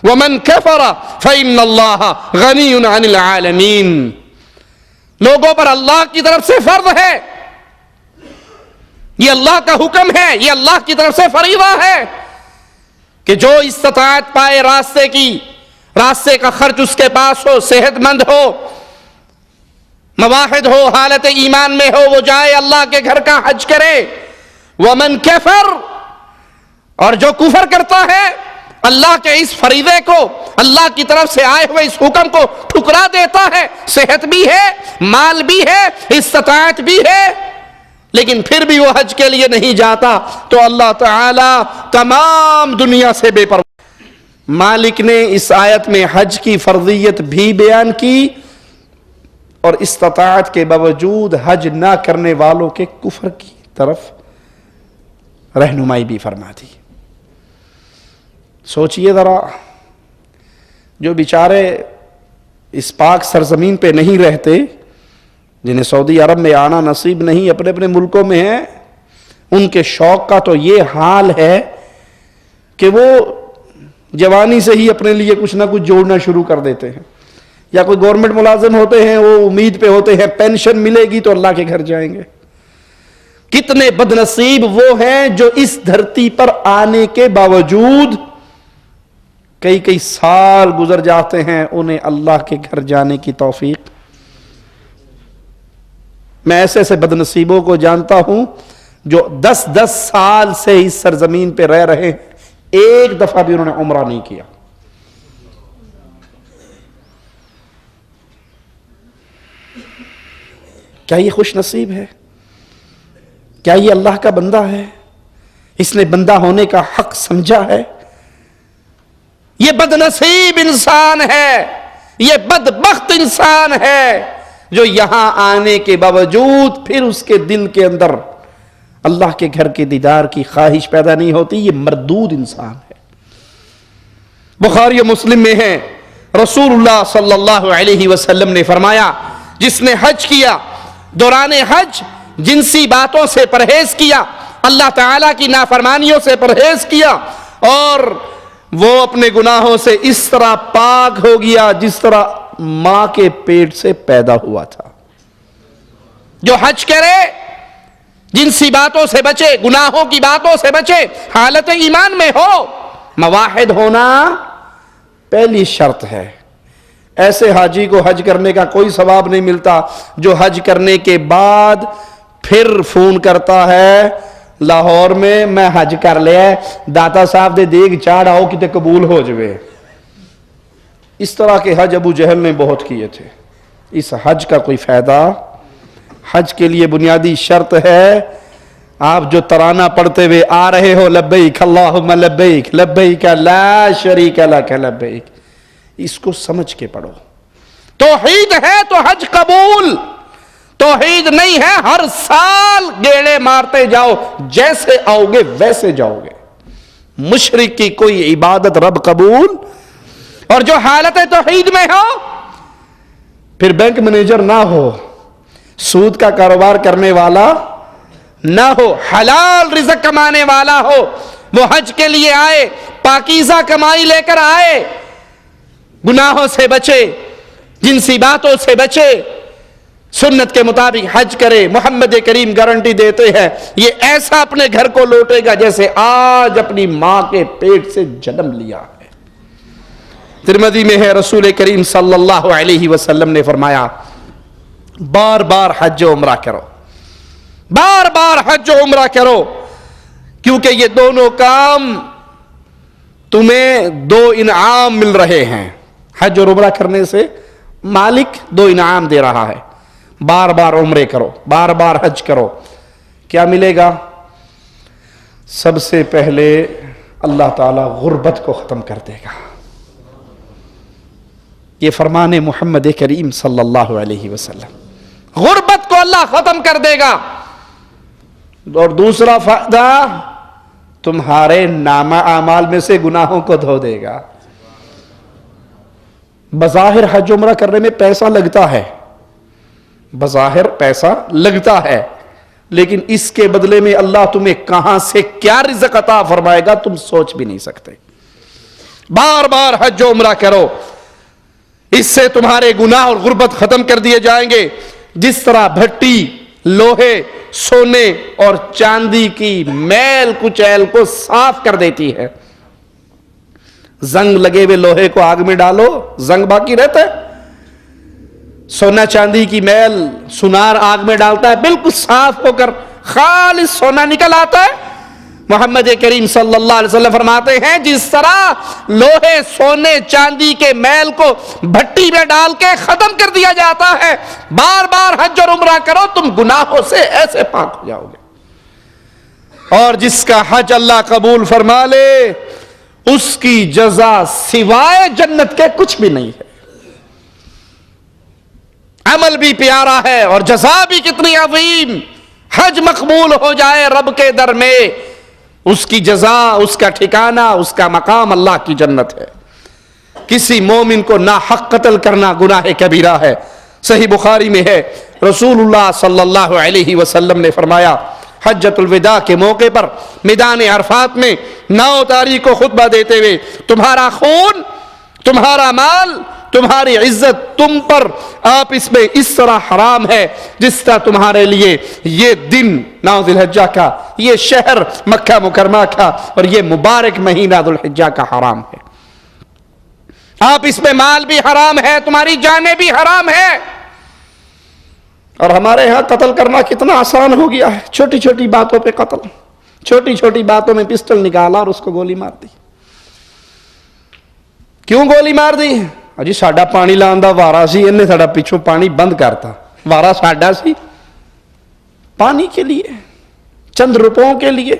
S3: وَمَنْ كَفَرَ فَإِنَّ اللَّهَ غَنِيٌّ عَنِ الْعَالَمِينَ. لوگوں پر اللہ کی طرف سے فرض ہے, یہ اللہ کا حکم ہے, یہ اللہ کی طرف سے فریضہ ہے کہ جو استطاعت پائے راستے کا خرچ اس کے پاس ہو, صحت مند ہو, مواحد ہو, حالت ایمان میں ہو, وہ جائے اللہ کے گھر کا حج کرے. وَمَنْ كَفَرْ, اور جو کفر کرتا ہے اللہ کے اس فریضے کو, اللہ کی طرف سے آئے ہوئے اس حکم کو ٹھکرا دیتا ہے, صحت بھی ہے, مال بھی ہے, استطاعت بھی ہے, لیکن پھر بھی وہ حج کے لیے نہیں جاتا, تو اللہ تعالی تمام دنیا سے بے پرواہ. مالک نے اس آیت میں حج کی فرضیت بھی بیان کی اور استطاعت کے باوجود حج نہ کرنے والوں کے کفر کی طرف رہنمائی بھی فرما دی. سوچئے ذرا, جو بیچارے اس پاک سرزمین پہ نہیں رہتے, جنہیں سعودی عرب میں آنا نصیب نہیں, اپنے اپنے ملکوں میں ہیں, ان کے شوق کا تو یہ حال ہے کہ وہ جوانی سے ہی اپنے لیے کچھ نہ کچھ جوڑنا شروع کر دیتے ہیں. یا کوئی گورنمنٹ ملازم ہوتے ہیں, وہ امید پہ ہوتے ہیں پینشن ملے گی تو اللہ کے گھر جائیں گے. کتنے بدنصیب وہ ہیں جو اس دھرتی پر آنے کے باوجود کئی سال گزر جاتے ہیں, انہیں اللہ کے گھر جانے کی توفیق. میں ایسے بدنصیبوں کو جانتا ہوں جو 10 سال سے اس سرزمین پہ رہ رہے ہیں, ایک دفعہ بھی انہوں نے عمرہ نہیں کیا. کیا یہ خوش نصیب ہے؟ کیا یہ اللہ کا بندہ ہے؟ اس نے بندہ ہونے کا حق سمجھا ہے؟ یہ بدنصیب انسان ہے, یہ بدبخت انسان ہے جو یہاں آنے کے باوجود پھر اس کے دل کے اندر اللہ کے گھر کے دیدار کی خواہش پیدا نہیں ہوتی. یہ مردود انسان ہے. بخاری و مسلم میں ہے, رسول اللہ صلی اللہ علیہ وسلم نے فرمایا جس نے حج کیا, دوران حج جنسی باتوں سے پرہیز کیا, اللہ تعالیٰ کی نافرمانیوں سے پرہیز کیا, اور وہ اپنے گناہوں سے اس طرح پاک ہو گیا جس طرح ماں کے پیٹ سے پیدا ہوا تھا. جو حج کرے جنسی باتوں سے بچے, گناہوں کی باتوں سے بچے, حالت ایمان میں ہو, مواحد ہونا پہلی شرط ہے. ایسے حاجی کو حج کرنے کا کوئی ثواب نہیں ملتا جو حج کرنے کے بعد پھر فون کرتا ہے لاہور میں حج کر لیا ہے, داتا صاحب دے دیگ چاڑ آؤ کتے قبول ہو جوے. اس طرح کے حج ابو جہل نے بہت کیے تھے. اس حج کا کوئی فائدہ؟ حج کے لیے بنیادی شرط ہے آپ جو ترانہ پڑھتے ہوئے آ رہے ہو, لبیک اللہم لبیک لبیک لا شریک لک لبیک, اس کو سمجھ کے پڑھو. توحید ہے تو حج قبول, توحید نہیں ہے ہر سال گیڑے مارتے جاؤ, جیسے آؤ گے ویسے جاؤ گے. مشرک کی کوئی عبادت رب قبول, اور جو حالت توحید میں ہو, پھر بینک مینیجر نہ ہو, سود کا کاروبار کرنے والا نہ ہو, حلال رزق کمانے والا ہو, وہ حج کے لیے آئے, پاکیزہ کمائی لے کر آئے, گناہوں سے بچے, جنسی باتوں سے بچے, سنت کے مطابق حج کرے. محمد کریم گارنٹی دیتے ہیں یہ ایسا اپنے گھر کو لوٹے گا جیسے آج اپنی ماں کے پیٹ سے جنم لیا ہے. ترمذی میں ہے, رسول کریم صلی اللہ علیہ وسلم نے فرمایا بار بار حج و عمرہ کرو, بار بار حج و عمرہ کرو, کیونکہ یہ دونوں کام تمہیں دو انعام مل رہے ہیں. حج اور عمرہ کرنے سے مالک دو انعام دے رہا ہے. بار بار عمرے کرو, بار بار حج کرو, کیا ملے گا؟ سب سے پہلے اللہ تعالی غربت کو ختم کر دے گا. یہ فرمان محمد کریم صلی اللہ علیہ وسلم, غربت کو اللہ ختم کر دے گا. اور دوسرا فائدہ, تمہارے نامہ اعمال میں سے گناہوں کو دھو دے گا. بظاہر حج عمرہ کرنے میں پیسہ لگتا ہے, بظاہر پیسہ لگتا ہے, لیکن اس کے بدلے میں اللہ تمہیں کہاں سے کیا رزق عطا فرمائے گا تم سوچ بھی نہیں سکتے. بار بار حج و عمرہ کرو, اس سے تمہارے گناہ اور غربت ختم کر دیے جائیں گے. جس طرح بھٹی لوہے, سونے اور چاندی کی میل کچیل کو صاف کر دیتی ہے. زنگ لگے ہوئے لوہے کو آگ میں ڈالو, زنگ باقی رہتا ہے. سونا چاندی کی میل سنار آگ میں ڈالتا ہے, بالکل صاف ہو کر خالص سونا نکل آتا ہے. محمد کریم صلی اللہ علیہ وسلم فرماتے ہیں جس طرح لوہے, سونے, چاندی کے میل کو بھٹی میں ڈال کے ختم کر دیا جاتا ہے, بار بار حج اور عمرہ کرو, تم گناہوں سے ایسے پاک ہو جاؤ گے. اور جس کا حج اللہ قبول فرما لے, اس کی جزا سوائے جنت کے کچھ بھی نہیں ہے. عمل بھی پیارا ہے اور جزا بھی کتنی عظیم. حج مقبول ہو جائے رب کے در میں, اس کی جزا, اس کا ٹھکانہ, اس کا مقام اللہ کی جنت ہے. کسی مومن کو ناحق قتل کرنا گناہ کبیرہ ہے. صحیح بخاری میں ہے, رسول اللہ صلی اللہ علیہ وسلم نے فرمایا حجۃ الوداع کے موقع پر میدان عرفات میں 9 تاریخ کو خطبہ دیتے ہوئے, تمہارا خون, تمہارا مال, تمہاری عزت تم پر آپس میں اس طرح حرام ہے جس طرح تمہارے لیے یہ دن 9 ذی الحجہ کا, یہ شہر مکہ مکرمہ کا اور یہ مبارک مہینہ ذو الحجہ کا حرام ہے. آپ اس میں مال بھی حرام ہے, تمہاری جانیں بھی حرام ہے. اور ہمارے ہاں قتل کرنا کتنا آسان ہو گیا ہے, چھوٹی چھوٹی باتوں پہ قتل, چھوٹی چھوٹی باتوں میں پسٹل نکالا اور اس کو گولی مار دی. کیوں گولی مار دی؟ جی ساڈا پانی لان دا وارا سی, انہیں ساڈا پیچھوں پانی بند کرتا, وارا ساڈا سی. پانی کے لیے, چند روپوں کے لیے,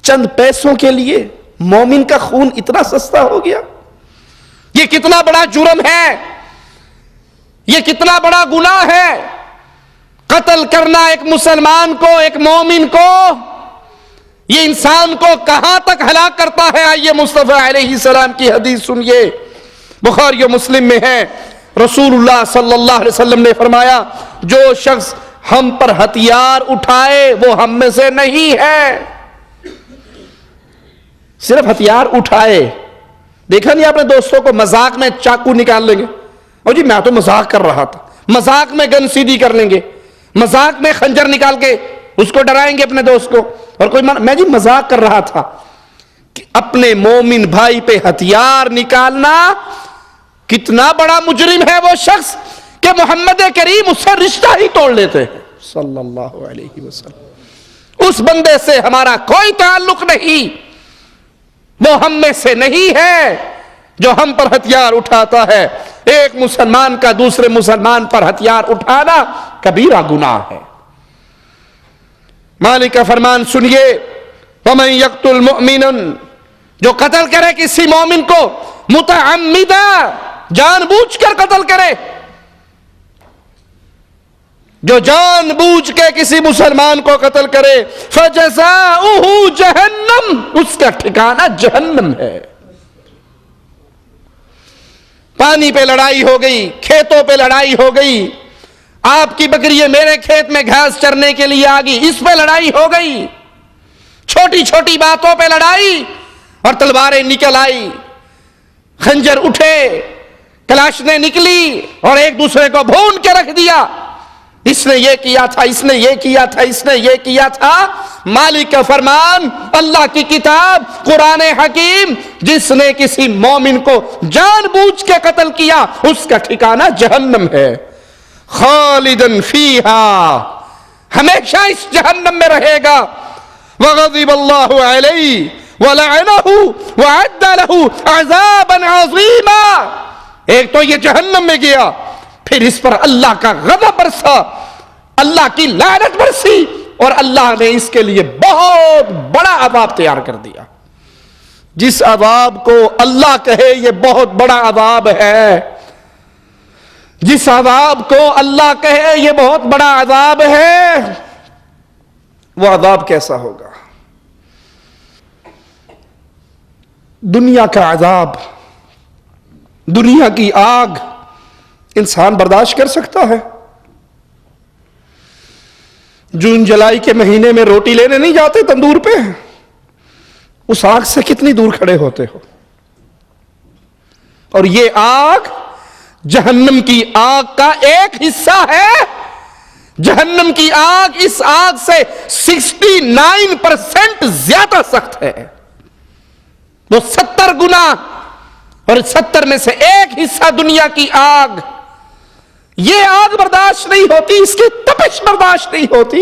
S3: چند پیسوں کے لیے مومن کا خون اتنا سستا ہو گیا. یہ کتنا بڑا جرم ہے, یہ کتنا بڑا گناہ ہے. قتل کرنا ایک مسلمان کو, ایک مومن کو, یہ انسان کو کہاں تک ہلاک کرتا ہے. آئیے مصطفیٰ علیہ السلام کی حدیث سنیے, بخاری و مسلم میں ہے. رسول اللہ صلی اللہ علیہ وسلم نے فرمایا جو شخص ہم پر ہتھیار اٹھائے وہ ہم میں سے نہیں ہے. صرف ہتھیار اٹھائے. دیکھا نہیں آپ نے دوستوں کو مذاق میں چاقو نکال لیں گے, اور جی میں تو مذاق کر رہا تھا, مذاق میں گن سیدھی کر لیں گے, مذاق میں خنجر نکال کے اس کو ڈرائیں گے اپنے دوست کو. اور کوئی میں جی مذاق کر رہا تھا. کہ اپنے مومن بھائی پہ ہتھیار نکالنا, کتنا بڑا مجرم ہے وہ شخص کہ محمد کریم اس سے رشتہ ہی توڑ لیتے ہیں صلی اللہ علیہ وسلم.
S2: اس بندے سے ہمارا کوئی تعلق نہیں، وہ ہم میں سے نہیں ہے جو ہم پر ہتھیار اٹھاتا ہے۔ ایک مسلمان کا دوسرے مسلمان پر ہتھیار اٹھانا کبیرہ گناہ ہے۔ مالک کا فرمان سنیے، وَمَن يَقْتُلْ مُؤْمِنًا، جو قتل کرے کسی مومن کو متعمدہ، جان بوجھ کر قتل کرے، جو جان بوجھ کے کسی مسلمان کو قتل کرے، فَجَزَاؤُهُ جَهَنَّمْ، اس کا ٹھکانہ جہنم ہے۔ پانی پہ لڑائی ہو گئی، کھیتوں پہ لڑائی ہو گئی، آپ کی بکری میرے کھیت میں گھاس چرنے کے لیے آ گئی، اس پہ لڑائی ہو گئی، چھوٹی چھوٹی باتوں پہ لڑائی اور تلواریں نکل آئی، خنجر اٹھے، کلاشنیں نکلی اور ایک دوسرے کو بھون کے رکھ دیا، اس نے یہ کیا تھا، اس نے یہ کیا تھا، اس نے یہ کیا تھا۔ مالک کا فرمان، اللہ کی کتاب قرآن حکیم، جس نے کسی مومن کو جان بوجھ کے قتل کیا اس کا ٹھکانہ جہنم ہے، خالدن فیہا، ہمیشہ اس جہنم میں رہے گا۔ وغضب اللہ علیہ ولعنہ وعد لہ عذابا عظیما، ایک تو یہ جہنم میں گیا، پھر اس پر اللہ کا غضب برسا، اللہ کی لعنت برسی، اور اللہ نے اس کے لیے بہت بڑا عذاب تیار کر دیا۔ جس عذاب کو اللہ کہے یہ بہت بڑا عذاب ہے، جس عذاب کو اللہ کہے یہ بہت بڑا عذاب ہے، وہ عذاب کیسا ہوگا؟ دنیا کا عذاب، دنیا کی آگ انسان برداشت کر سکتا ہے؟ جون جولائی کے مہینے میں روٹی لینے نہیں جاتے تندور پہ؟ اس آگ سے کتنی دور کھڑے ہوتے ہو؟ اور یہ آگ جہنم کی آگ کا ایک حصہ ہے۔ جہنم کی آگ اس آگ سے 69% زیادہ سخت ہے، وہ 70 گنا، اور 70 میں سے ایک حصہ دنیا کی آگ۔ یہ آگ برداشت نہیں ہوتی، اس کی تپش برداشت نہیں ہوتی۔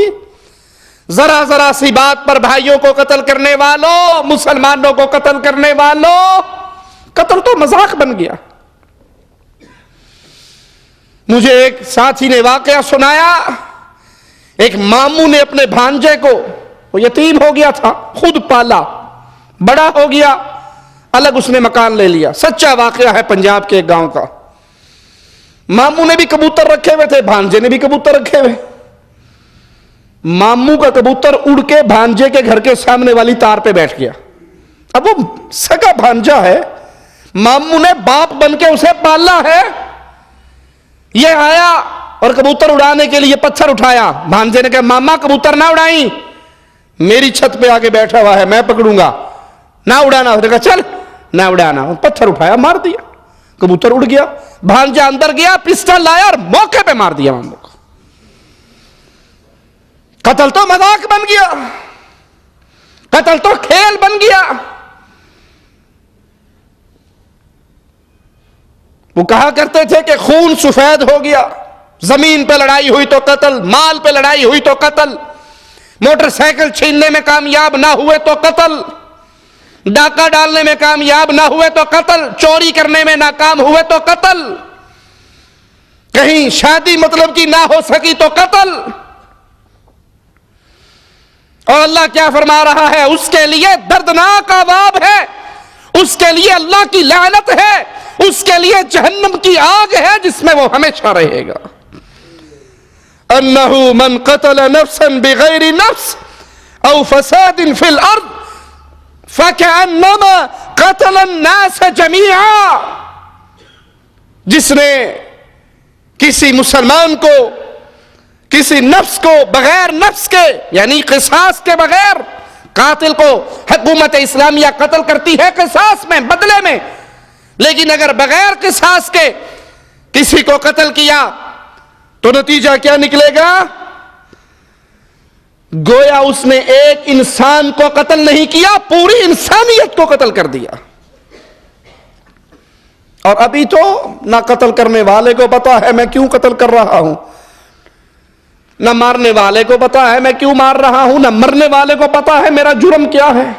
S2: ذرا ذرا سی بات پر بھائیوں کو قتل کرنے والوں، مسلمانوں کو قتل کرنے والوں، قتل تو مذاق بن گیا۔ مجھے ایک ساتھی نے واقعہ سنایا، ایک ماموں نے اپنے بھانجے کو، وہ یتیم ہو گیا تھا، خود پالا، بڑا ہو گیا، الگ اس نے مکان لے لیا، سچا واقعہ ہے پنجاب کے ایک گاؤں کا۔ ماموں نے بھی کبوتر رکھے ہوئے تھے، بھانجے نے بھی کبوتر رکھے ہوئے۔ ماموں کا کبوتر اڑ کے بھانجے کے گھر کے سامنے والی تار پہ بیٹھ گیا۔ اب وہ سگا بھانجا ہے، ماموں نے باپ بن کے اسے پالا ہے، یہ آیا اور کبوتر اڑانے کے لیے پتھر اٹھایا۔ بھانجے نے کہا ماما کبوتر نہ اڑائیں، میری چھت پہ آگے بیٹھا ہوا ہے، میں پکڑوں گا، نہ اڑانا۔ اس نے کہا چل نہ اڑانا، پتھر اٹھایا، مار دیا، کبوتر اڑ گیا۔ بھانجا اندر گیا، پسٹل لایا اور موقع پہ مار دیا ماموں کو۔ قتل تو مذاق بن گیا، قتل تو کھیل بن گیا۔ وہ کہا کرتے تھے کہ خون سفید ہو گیا، زمین پہ لڑائی ہوئی تو قتل، مال پہ لڑائی ہوئی تو قتل، موٹر سائیکل چھیننے میں کامیاب نہ ہوئے تو قتل، ڈاکہ ڈالنے میں کامیاب نہ ہوئے تو قتل، چوری کرنے میں ناکام ہوئے تو قتل، کہیں شادی مطلب کی نہ ہو سکی تو قتل۔ اور اللہ کیا فرما رہا ہے؟ اس کے لیے دردناک عذاب ہے، اس کے لیے اللہ کی لعنت ہے، اس کے لیے جہنم کی آگ ہے جس میں وہ ہمیشہ رہے گا۔ انہ من قتل نفسا بغیر نفس او فساد فی الارض فکأنما قتل الناس جميعا، جس نے کسی مسلمان کو، کسی نفس کو بغیر نفس کے یعنی قصاص کے بغیر، قاتل کو حکومت اسلامیہ قتل کرتی ہے قصاص میں، بدلے میں، لیکن اگر بغیر قصاص کے کسی کو قتل کیا تو نتیجہ کیا نکلے گا؟ گویا اس نے ایک انسان کو قتل نہیں کیا، پوری انسانیت کو قتل کر دیا۔ اور ابھی تو نہ قتل کرنے والے کو پتا ہے میں کیوں قتل کر رہا ہوں، نہ مارنے والے کو پتا ہے میں کیوں مار رہا ہوں، نہ مرنے والے کو پتا ہے میرا جرم کیا ہے۔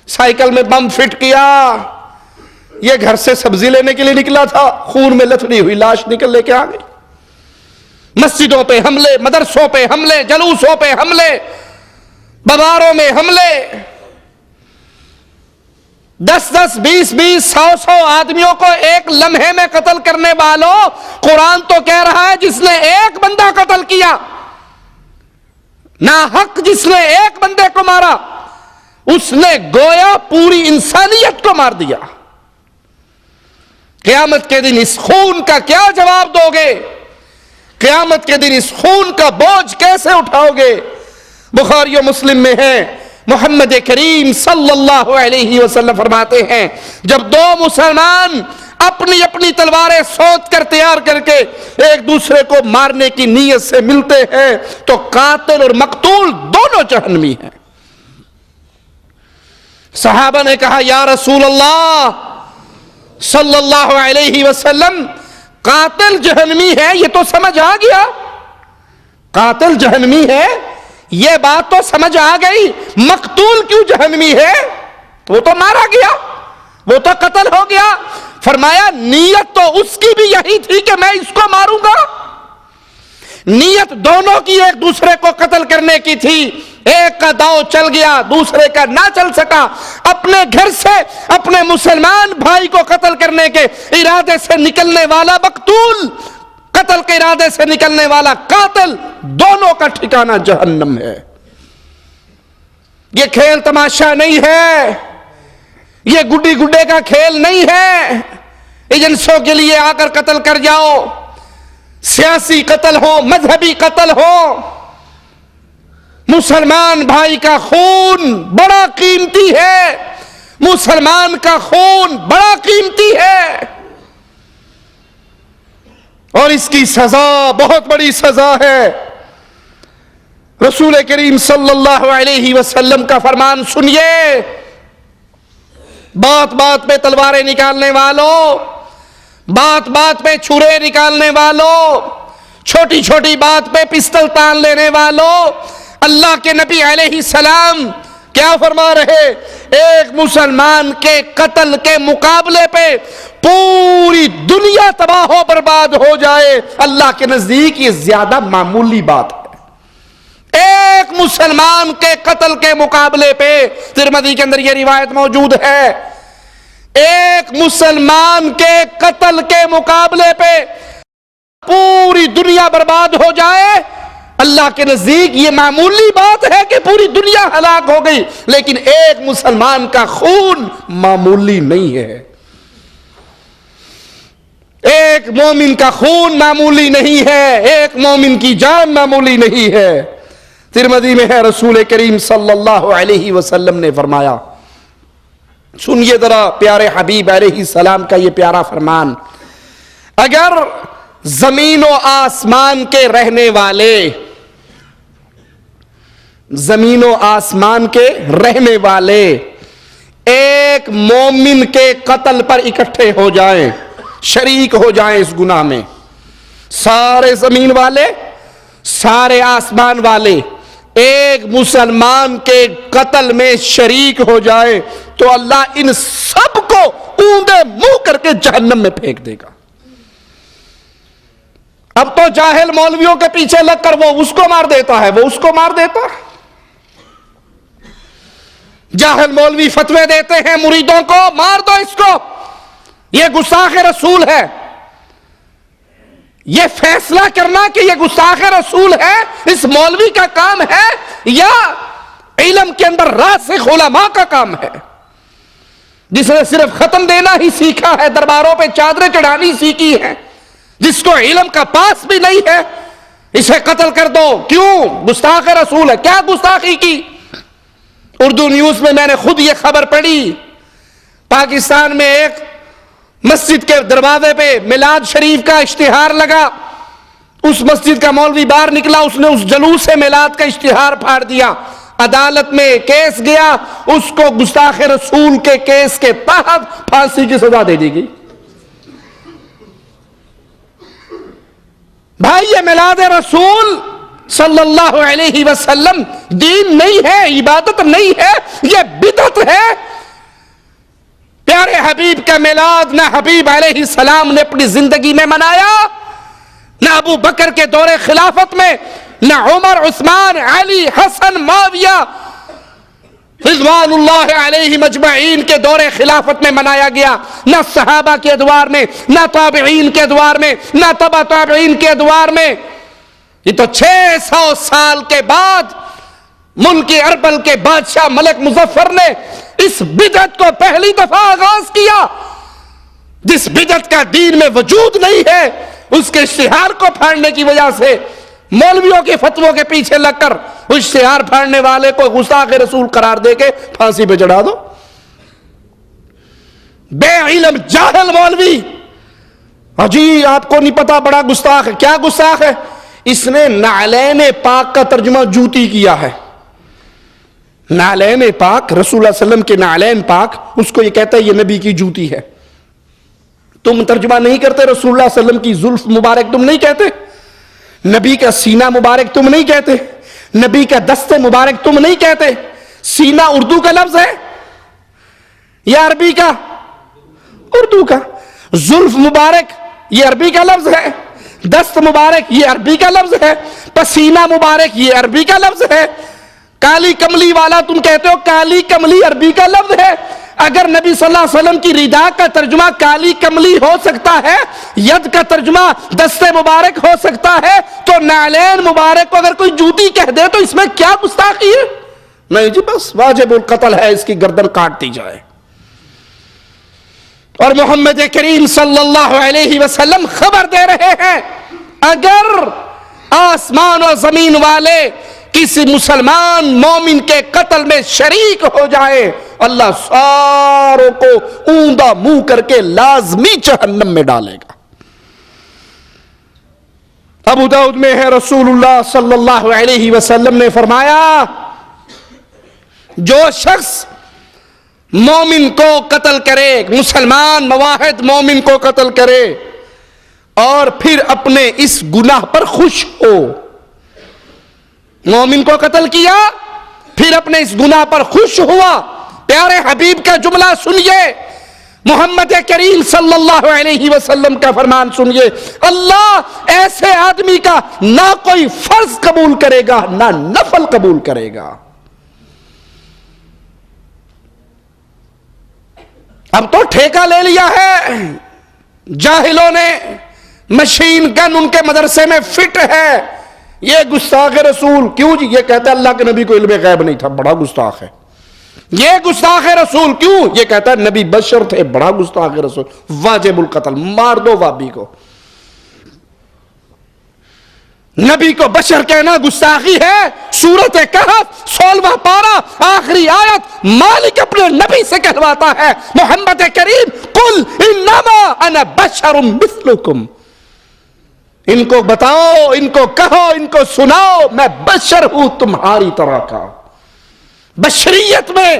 S2: سائیکل میں بم فٹ کیا، یہ گھر سے سبزی لینے کے لیے نکلا تھا، خون میں لتھڑی ہوئی لاش نکل لے کے آ گئی۔ مسجدوں پہ حملے، مدرسوں پہ حملے، جلوسوں پہ حملے، بازاروں میں حملے، 10-10 20-20 100 آدمیوں کو ایک لمحے میں قتل کرنے والوں، قرآن تو کہہ رہا ہے جس نے ایک بندہ قتل کیا، ناحق جس نے ایک بندے کو مارا، اس نے گویا پوری انسانیت کو مار دیا۔ قیامت کے دن اس خون کا کیا جواب دو گے؟ قیامت کے دن اس خون کا بوجھ کیسے اٹھاؤ گے؟ بخاری و مسلم میں ہے، محمد کریم صلی اللہ علیہ وسلم فرماتے ہیں جب دو مسلمان اپنی اپنی تلواریں سوت کر تیار کر کے ایک دوسرے کو مارنے کی نیت سے ملتے ہیں تو قاتل اور مقتول دونوں جہنمی ہیں۔ صحابہ نے کہا یا رسول اللہ صلی اللہ علیہ وسلم، قاتل جہنمی ہے یہ تو سمجھ آ گیا، قاتل جہنمی ہے یہ بات تو سمجھ آ گئی، مقتول کیوں جہنمی ہے؟ وہ تو مارا گیا، وہ تو قتل ہو گیا۔ فرمایا نیت تو اس کی بھی یہی تھی کہ میں اس کو ماروں گا، نیت دونوں کی ایک دوسرے کو قتل کرنے کی تھی، ایک کا داؤ چل گیا دوسرے کا نہ چل سکا۔ اپنے گھر سے اپنے مسلمان بھائی کو قتل کرنے کے ارادے سے نکلنے والا مقتول، قتل کے ارادے سے نکلنے والا قاتل، دونوں کا ٹھکانہ جہنم ہے۔ یہ کھیل تماشا نہیں ہے، یہ گڈی گڈے کا کھیل نہیں ہے ایجنسوں کے لیے آ کر قتل کر جاؤ، سیاسی قتل ہو، مذہبی قتل ہو۔ مسلمان بھائی کا خون بڑا قیمتی ہے، مسلمان کا خون بڑا قیمتی ہے، اور اس کی سزا بہت بڑی سزا ہے۔ رسول کریم صلی اللہ علیہ وسلم کا فرمان سنیے، بات بات پہ تلواریں نکالنے والوں، بات بات پہ چھرے نکالنے والوں، چھوٹی چھوٹی بات پہ پستل تان لینے والوں، اللہ کے نبی علیہ السلام کیا فرما رہے؟ ایک مسلمان کے قتل کے مقابلے پہ پوری دنیا تباہ و برباد ہو جائے، اللہ کے نزدیک یہ زیادہ معمولی بات ہے۔ ایک مسلمان کے قتل کے مقابلے پہ، ترمذی کے اندر یہ روایت موجود ہے، ایک مسلمان کے قتل کے مقابلے پہ پوری دنیا برباد ہو جائے، اللہ کے نزدیک یہ معمولی بات ہے کہ پوری دنیا ہلاک ہو گئی، لیکن ایک مسلمان کا خون معمولی نہیں ہے، ایک مومن کا خون معمولی نہیں ہے، ایک مومن کی جان معمولی نہیں ہے۔ ترمذی میں ہے، رسول کریم صلی اللہ علیہ وسلم نے فرمایا، سنیے ذرا پیارے حبیب علیہ السلام کا یہ پیارا فرمان، اگر زمین و آسمان کے رہنے والے، زمین و آسمان کے رہنے والے ایک مومن کے قتل پر اکٹھے ہو جائیں، شریک ہو جائیں اس گناہ میں، سارے زمین والے، سارے آسمان والے ایک مسلمان کے قتل میں شریک ہو جائے تو اللہ ان سب کو اونڈے منہ کر کے جہنم میں پھینک دے گا۔ اب تو جاہل مولویوں کے پیچھے لگ کر وہ اس کو مار دیتا ہے، وہ اس کو مار دیتا ہے۔ جاہل مولوی فتوے دیتے ہیں مریدوں کو، مار دو اس کو، یہ گستاخ رسول ہے۔ یہ فیصلہ کرنا کہ یہ گستاخ رسول ہے اس مولوی کا کام ہے یا علم کے اندر راسخ علماء کا کام ہے، جس نے صرف ختم دینا ہی سیکھا ہے، درباروں پہ چادریں چڑھانی سیکھی ہے، جس کو علم کا پاس بھی نہیں ہے، اسے قتل کر دو۔ کیوں؟ گستاخ رسول ہے۔ کیا گستاخی کی؟ اردو نیوز میں نے خود یہ خبر پڑھی، پاکستان میں ایک مسجد کے دروازے پہ میلاد شریف کا اشتہار لگا، اس مسجد کا مولوی باہر نکلا، اس نے اس جلوس سے میلاد کا اشتہار پھاڑ دیا، عدالت میں کیس گیا، اس کو گستاخ رسول کے کیس کے تحت پھانسی کی سزا دے دی گئی۔ بھائی یہ میلاد رسول صلی اللہ علیہ وسلم دین نہیں ہے، عبادت نہیں ہے، یہ بدعت ہے۔ پیارے حبیب کا میلاد نہ حبیب علیہ السلام نے اپنی زندگی میں منایا، نہ ابو بکر کے دور خلافت میں، نہ عمر، عثمان، علی، حسن، معاویہ رضوان اللہ علیہم اجمعین کے دور خلافت میں منایا گیا، نہ صحابہ کے ادوار میں، نہ تابعین کے ادوار میں، نہ تبع تابعین کے ادوار میں۔ یہ تو 600 سال کے بعد ملک اربل کے بادشاہ ملک مظفر نے اس بدعت کو پہلی دفعہ آغاز کیا۔ جس بدعت کا دین میں وجود نہیں ہے، اس کے اشتہار کو پھاڑنے کی وجہ سے مولویوں کے فتووں کے پیچھے لگ کر اشتہار پھاڑنے والے کو گستاخ رسول قرار دے کے پھانسی پہ چڑھا دو۔ بے علم جاہل مولوی، جی آپ کو نہیں پتا، بڑا گستاخ ہے۔ کیا گستاخ ہے؟ اس نے نعلین پاک کا ترجمہ جوتی کیا ہے۔ نعلین پاک، رسول اللہ علیہ وسلم کے نعلین پاک، اس کو یہ کہتا ہے یہ نبی کی جوتی ہے۔ تم ترجمہ نہیں کرتے، رسول اللہ علیہ وسلم کی زلف مبارک تم نہیں کہتے، نبی کا سینہ مبارک تم نہیں کہتے، نبی کا دست مبارک تم نہیں کہتے۔ سینہ اردو کا لفظ ہے یا عربی کا؟ اردو کا۔ زلف مبارک یہ عربی کا لفظ ہے، دست مبارک یہ عربی کا لفظ ہے، پسینہ مبارک یہ عربی کا لفظ ہے۔ کالی کملی والا تم کہتے ہو، کالی کملی عربی کا لفظ ہے۔ اگر نبی صلی اللہ علیہ وسلم کی رداء کا ترجمہ کالی کملی ہو سکتا ہے، ید کا ترجمہ دست مبارک ہو سکتا ہے، تو نعلین مبارک کو اگر کوئی جوتی کہہ دے تو اس میں کیا گستاخی ہے؟ نہیں جی، بس واجب القتل ہے، اس کی گردن کاٹ دی جائے۔ اور محمد کریم صلی اللہ علیہ وسلم خبر دے رہے ہیں، اگر آسمان و زمین والے کسی مسلمان مومن کے قتل میں شریک ہو جائے، اللہ ساروں کو اوندا منہ کر کے لازمی جہنم میں ڈالے گا۔ ابو داؤد میں ہے، رسول اللہ صلی اللہ علیہ وسلم نے فرمایا، جو شخص مومن کو قتل کرے، مسلمان موحد مومن کو قتل کرے اور پھر اپنے اس گناہ پر خوش ہو، مومن کو قتل کیا پھر اپنے اس گناہ پر خوش ہوا، پیارے حبیب کا جملہ سنیے، محمد کریم صلی اللہ علیہ وسلم کا فرمان سنیے، اللہ ایسے آدمی کا نہ کوئی فرض قبول کرے گا نہ نفل قبول کرے گا۔ اب تو ٹھیکہ لے لیا ہے جاہلوں نے، مشین گن ان کے مدرسے میں فٹ ہے، یہ گستاخ رسول۔ کیوں جی؟ یہ کہتا ہے اللہ کے نبی کو علم غیب نہیں تھا، بڑا گستاخ ہے۔ یہ گستاخ رسول کیوں؟ یہ کہتا ہے نبی بشر تھے، بڑا گستاخ رسول۔ واجب القتل، مار دو وابی کو۔ نبی کو بشر کہنا گستاخی ہے۔ سورۃ کہف 16واں پارہ آخری آیت مالک اپنے نبی سے کہلواتا ہے، محمد کریم قل انما انا بشر مثلکم، ان کو بتاؤ، ان کو کہو، ان کو سناؤ، میں بشر ہوں تمہاری طرح کا۔ بشریت میں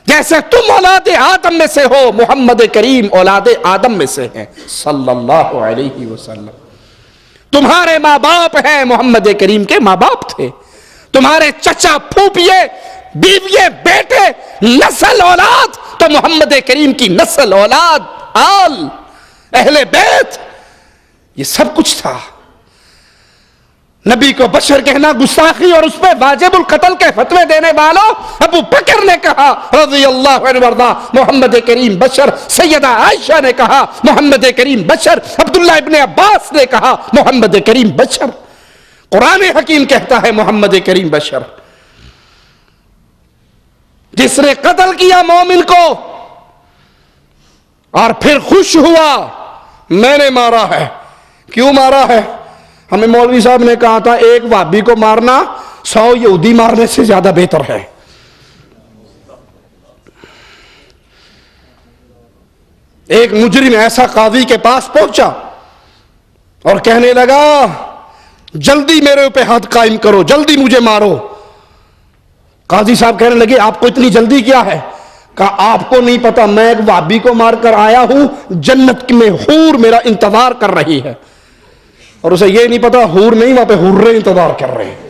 S2: جیسے تم اولاد آدم میں سے ہو، محمد کریم اولاد آدم میں سے ہیں صلی اللہ علیہ وسلم۔ تمہارے ماں باپ ہیں، محمد کریم کے ماں باپ تھے، تمہارے چچا پھوپھیے بیویے بیٹے نسل اولاد تو محمد کریم کی نسل اولاد آل اہل بیت، یہ سب کچھ تھا۔ نبی کو بشر کہنا گستاخی، اور اس پہ واجب القتل کے فتوے دینے والوں ابو بکر نے کہا رضی اللہ عنہ وارضا محمد کریم بشر، سیدہ عائشہ نے کہا محمد کریم بشر، عبداللہ ابن عباس نے کہا محمد کریم بشر، قرآن حکیم کہتا ہے محمد کریم بشر۔ جس نے قتل کیا مومن کو اور پھر خوش ہوا میں نے مارا ہے، کیوں مارا ہے؟ ہمیں مولوی صاحب نے کہا تھا ایک وہابی کو مارنا 100 یہودی مارنے سے زیادہ بہتر ہے۔ ایک مجرم ایسا قاضی کے پاس پہنچا اور کہنے لگا جلدی میرے اوپر حد قائم کرو، جلدی مجھے مارو۔ قاضی صاحب کہنے لگے آپ کو اتنی جلدی کیا ہے؟ کہا آپ کو نہیں پتا میں ایک وہابی کو مار کر آیا ہوں، جنت میں حور میرا انتظار کر رہی ہے، اور اسے یہ نہیں پتا حور نہیں وہاں پہ حرے انتظار کر رہے ہیں۔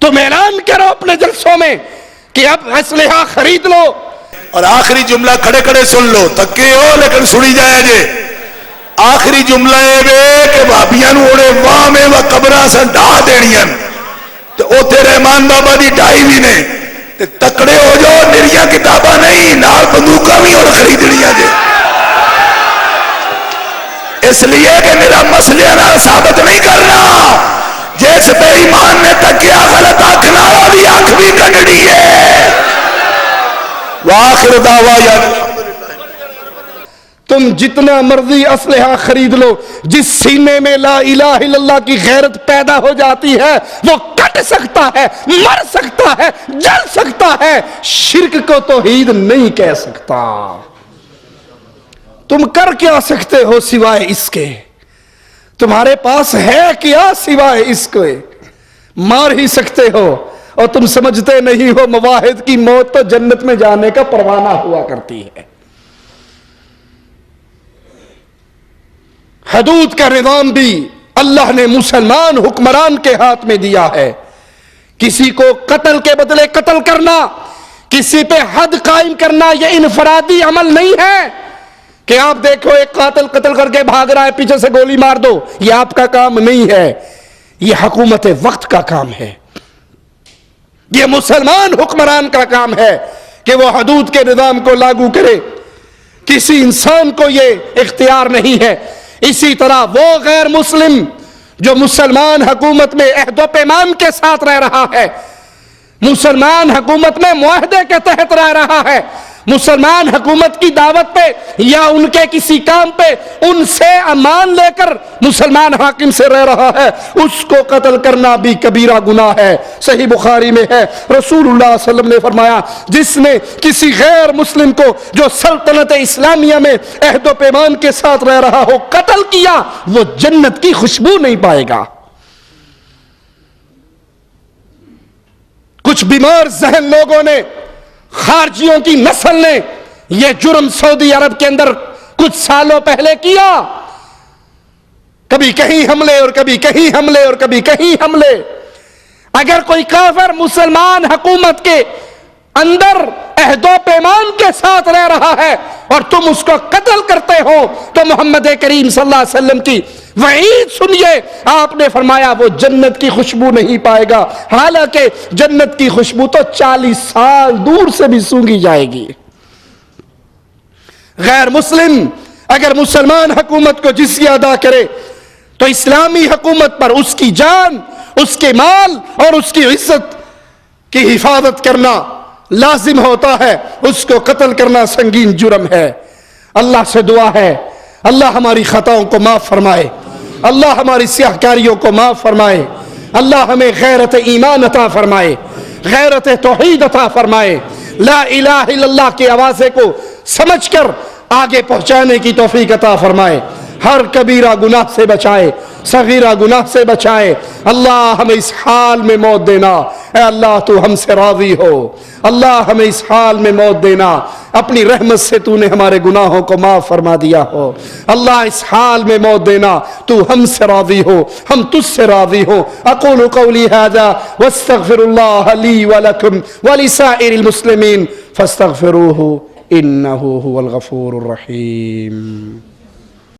S2: تم اعلان کرو اپنے جلسوں میں کہ اب اسلحہ خرید لو.
S4: اور آخری جملہ کھڑے کھڑے سن لو, تکے ہو لیکن سنی جائے جے. آخری جملہ ہے بے کہ بھابیاں اوڑے واہ میں و قبرہ سے ڈھا دینیاں تو اوتے رحمان بابا دی ڈھائی بھی نے تے تکڑے ہو جاؤ, نریاں کتاباں نہیں نال بندوقاں بھی اور خریدنیاں جے. اس لیے کہ میرا مسئلہ نہ ثابت نہیں کرنا, جس بے ایمان نے تکیا غلط آنکھ نارا دی آنکھ بھی کٹڑی ہے. وآخر دعوانا
S2: تم جتنا مرضی اسلحہ خرید لو, جس سینے میں لا الہ الا اللہ کی غیرت پیدا ہو جاتی ہے وہ کٹ سکتا ہے, مر سکتا ہے, جل سکتا ہے, شرک کو توحید نہیں کہہ سکتا. تم کر کیا سکتے ہو سوائے اس کے؟ تمہارے پاس ہے کیا سوائے اس کے؟ مار ہی سکتے ہو, اور تم سمجھتے نہیں ہو مواحد کی موت تو جنت میں جانے کا پروانہ ہوا کرتی ہے. حدود کا نظام بھی اللہ نے مسلمان حکمران کے ہاتھ میں دیا ہے. کسی کو قتل کے بدلے قتل کرنا, کسی پہ حد قائم کرنا, یہ انفرادی عمل نہیں ہے کہ آپ دیکھو ایک قاتل قتل کر کے بھاگ رہا ہے, پیچھے سے گولی مار دو. یہ آپ کا کام نہیں ہے, یہ حکومت وقت کا کام ہے. یہ مسلمان حکمران کا کام ہے کہ وہ حدود کے نظام کو لاگو کرے. کسی انسان کو یہ اختیار نہیں ہے. اسی طرح وہ غیر مسلم جو مسلمان حکومت میں عہد و پیمان کے ساتھ رہ رہا ہے, مسلمان حکومت میں معاہدے کے تحت رہ رہا ہے, مسلمان حکومت کی دعوت پہ یا ان کے کسی کام پہ ان سے امان لے کر مسلمان حاکم سے رہ رہا ہے, اس کو قتل کرنا بھی کبیرہ گناہ ہے. صحیح بخاری میں ہے, رسول اللہ صلی اللہ علیہ وسلم نے فرمایا, جس نے کسی غیر مسلم کو جو سلطنت اسلامیہ میں عہد و پیمان کے ساتھ رہ رہا ہو قتل کیا, وہ جنت کی خوشبو نہیں پائے گا. کچھ بیمار ذہن لوگوں نے, خارجیوں کی نسل نے یہ جرم سعودی عرب کے اندر کچھ سالوں پہلے کیا. کبھی کہیں حملے اور کبھی کہیں حملے اور کبھی کہیں حملے. اگر کوئی کافر مسلمان حکومت کے اندر عہد و پیمان کے ساتھ رہ رہا ہے اور تم اس کو قتل کرتے ہو تو محمد کریم صلی اللہ علیہ وسلم کی وعید سنیے. آپ نے فرمایا وہ جنت کی خوشبو نہیں پائے گا, حالانکہ جنت کی خوشبو تو 40 سال دور سے بھی سونگھی جائے گی. غیر مسلم اگر مسلمان حکومت کو جزیہ ادا کرے تو اسلامی حکومت پر اس کی جان, اس کے مال اور اس کی عزت کی حفاظت کرنا لازم ہوتا ہے. اس کو قتل کرنا سنگین جرم ہے. اللہ سے دعا ہے اللہ ہماری خطاؤں کو معاف فرمائے, اللہ ہماری سیاہکاریوں کو معاف فرمائے, اللہ ہمیں غیرت ایمان عطا فرمائے, غیرت توحید عطا فرمائے, لا الہ الا اللہ کی آوازے کو سمجھ کر آگے پہنچانے کی توفیق عطا فرمائے. ہر کبیرہ گناہ سے بچائے, صغیرہ گناہ سے بچائے. اللہ ہمیں اس حال میں موت دینا, اے اللہ تو ہم سے راضی ہو, اللہ ہمیں اس حال میں موت دینا, اپنی رحمت سے تو نے ہمارے گناہوں کو معاف فرما دیا ہو. اللہ اس حال میں موت دینا, تو ہم سے راضی ہو, ہم تجھ سے راضی ہو. اقول قولی ھذا واستغفر اللہ لی ولکم ولسائر المسلمین فاستغفروہ انہ هو الغفور الرحیم.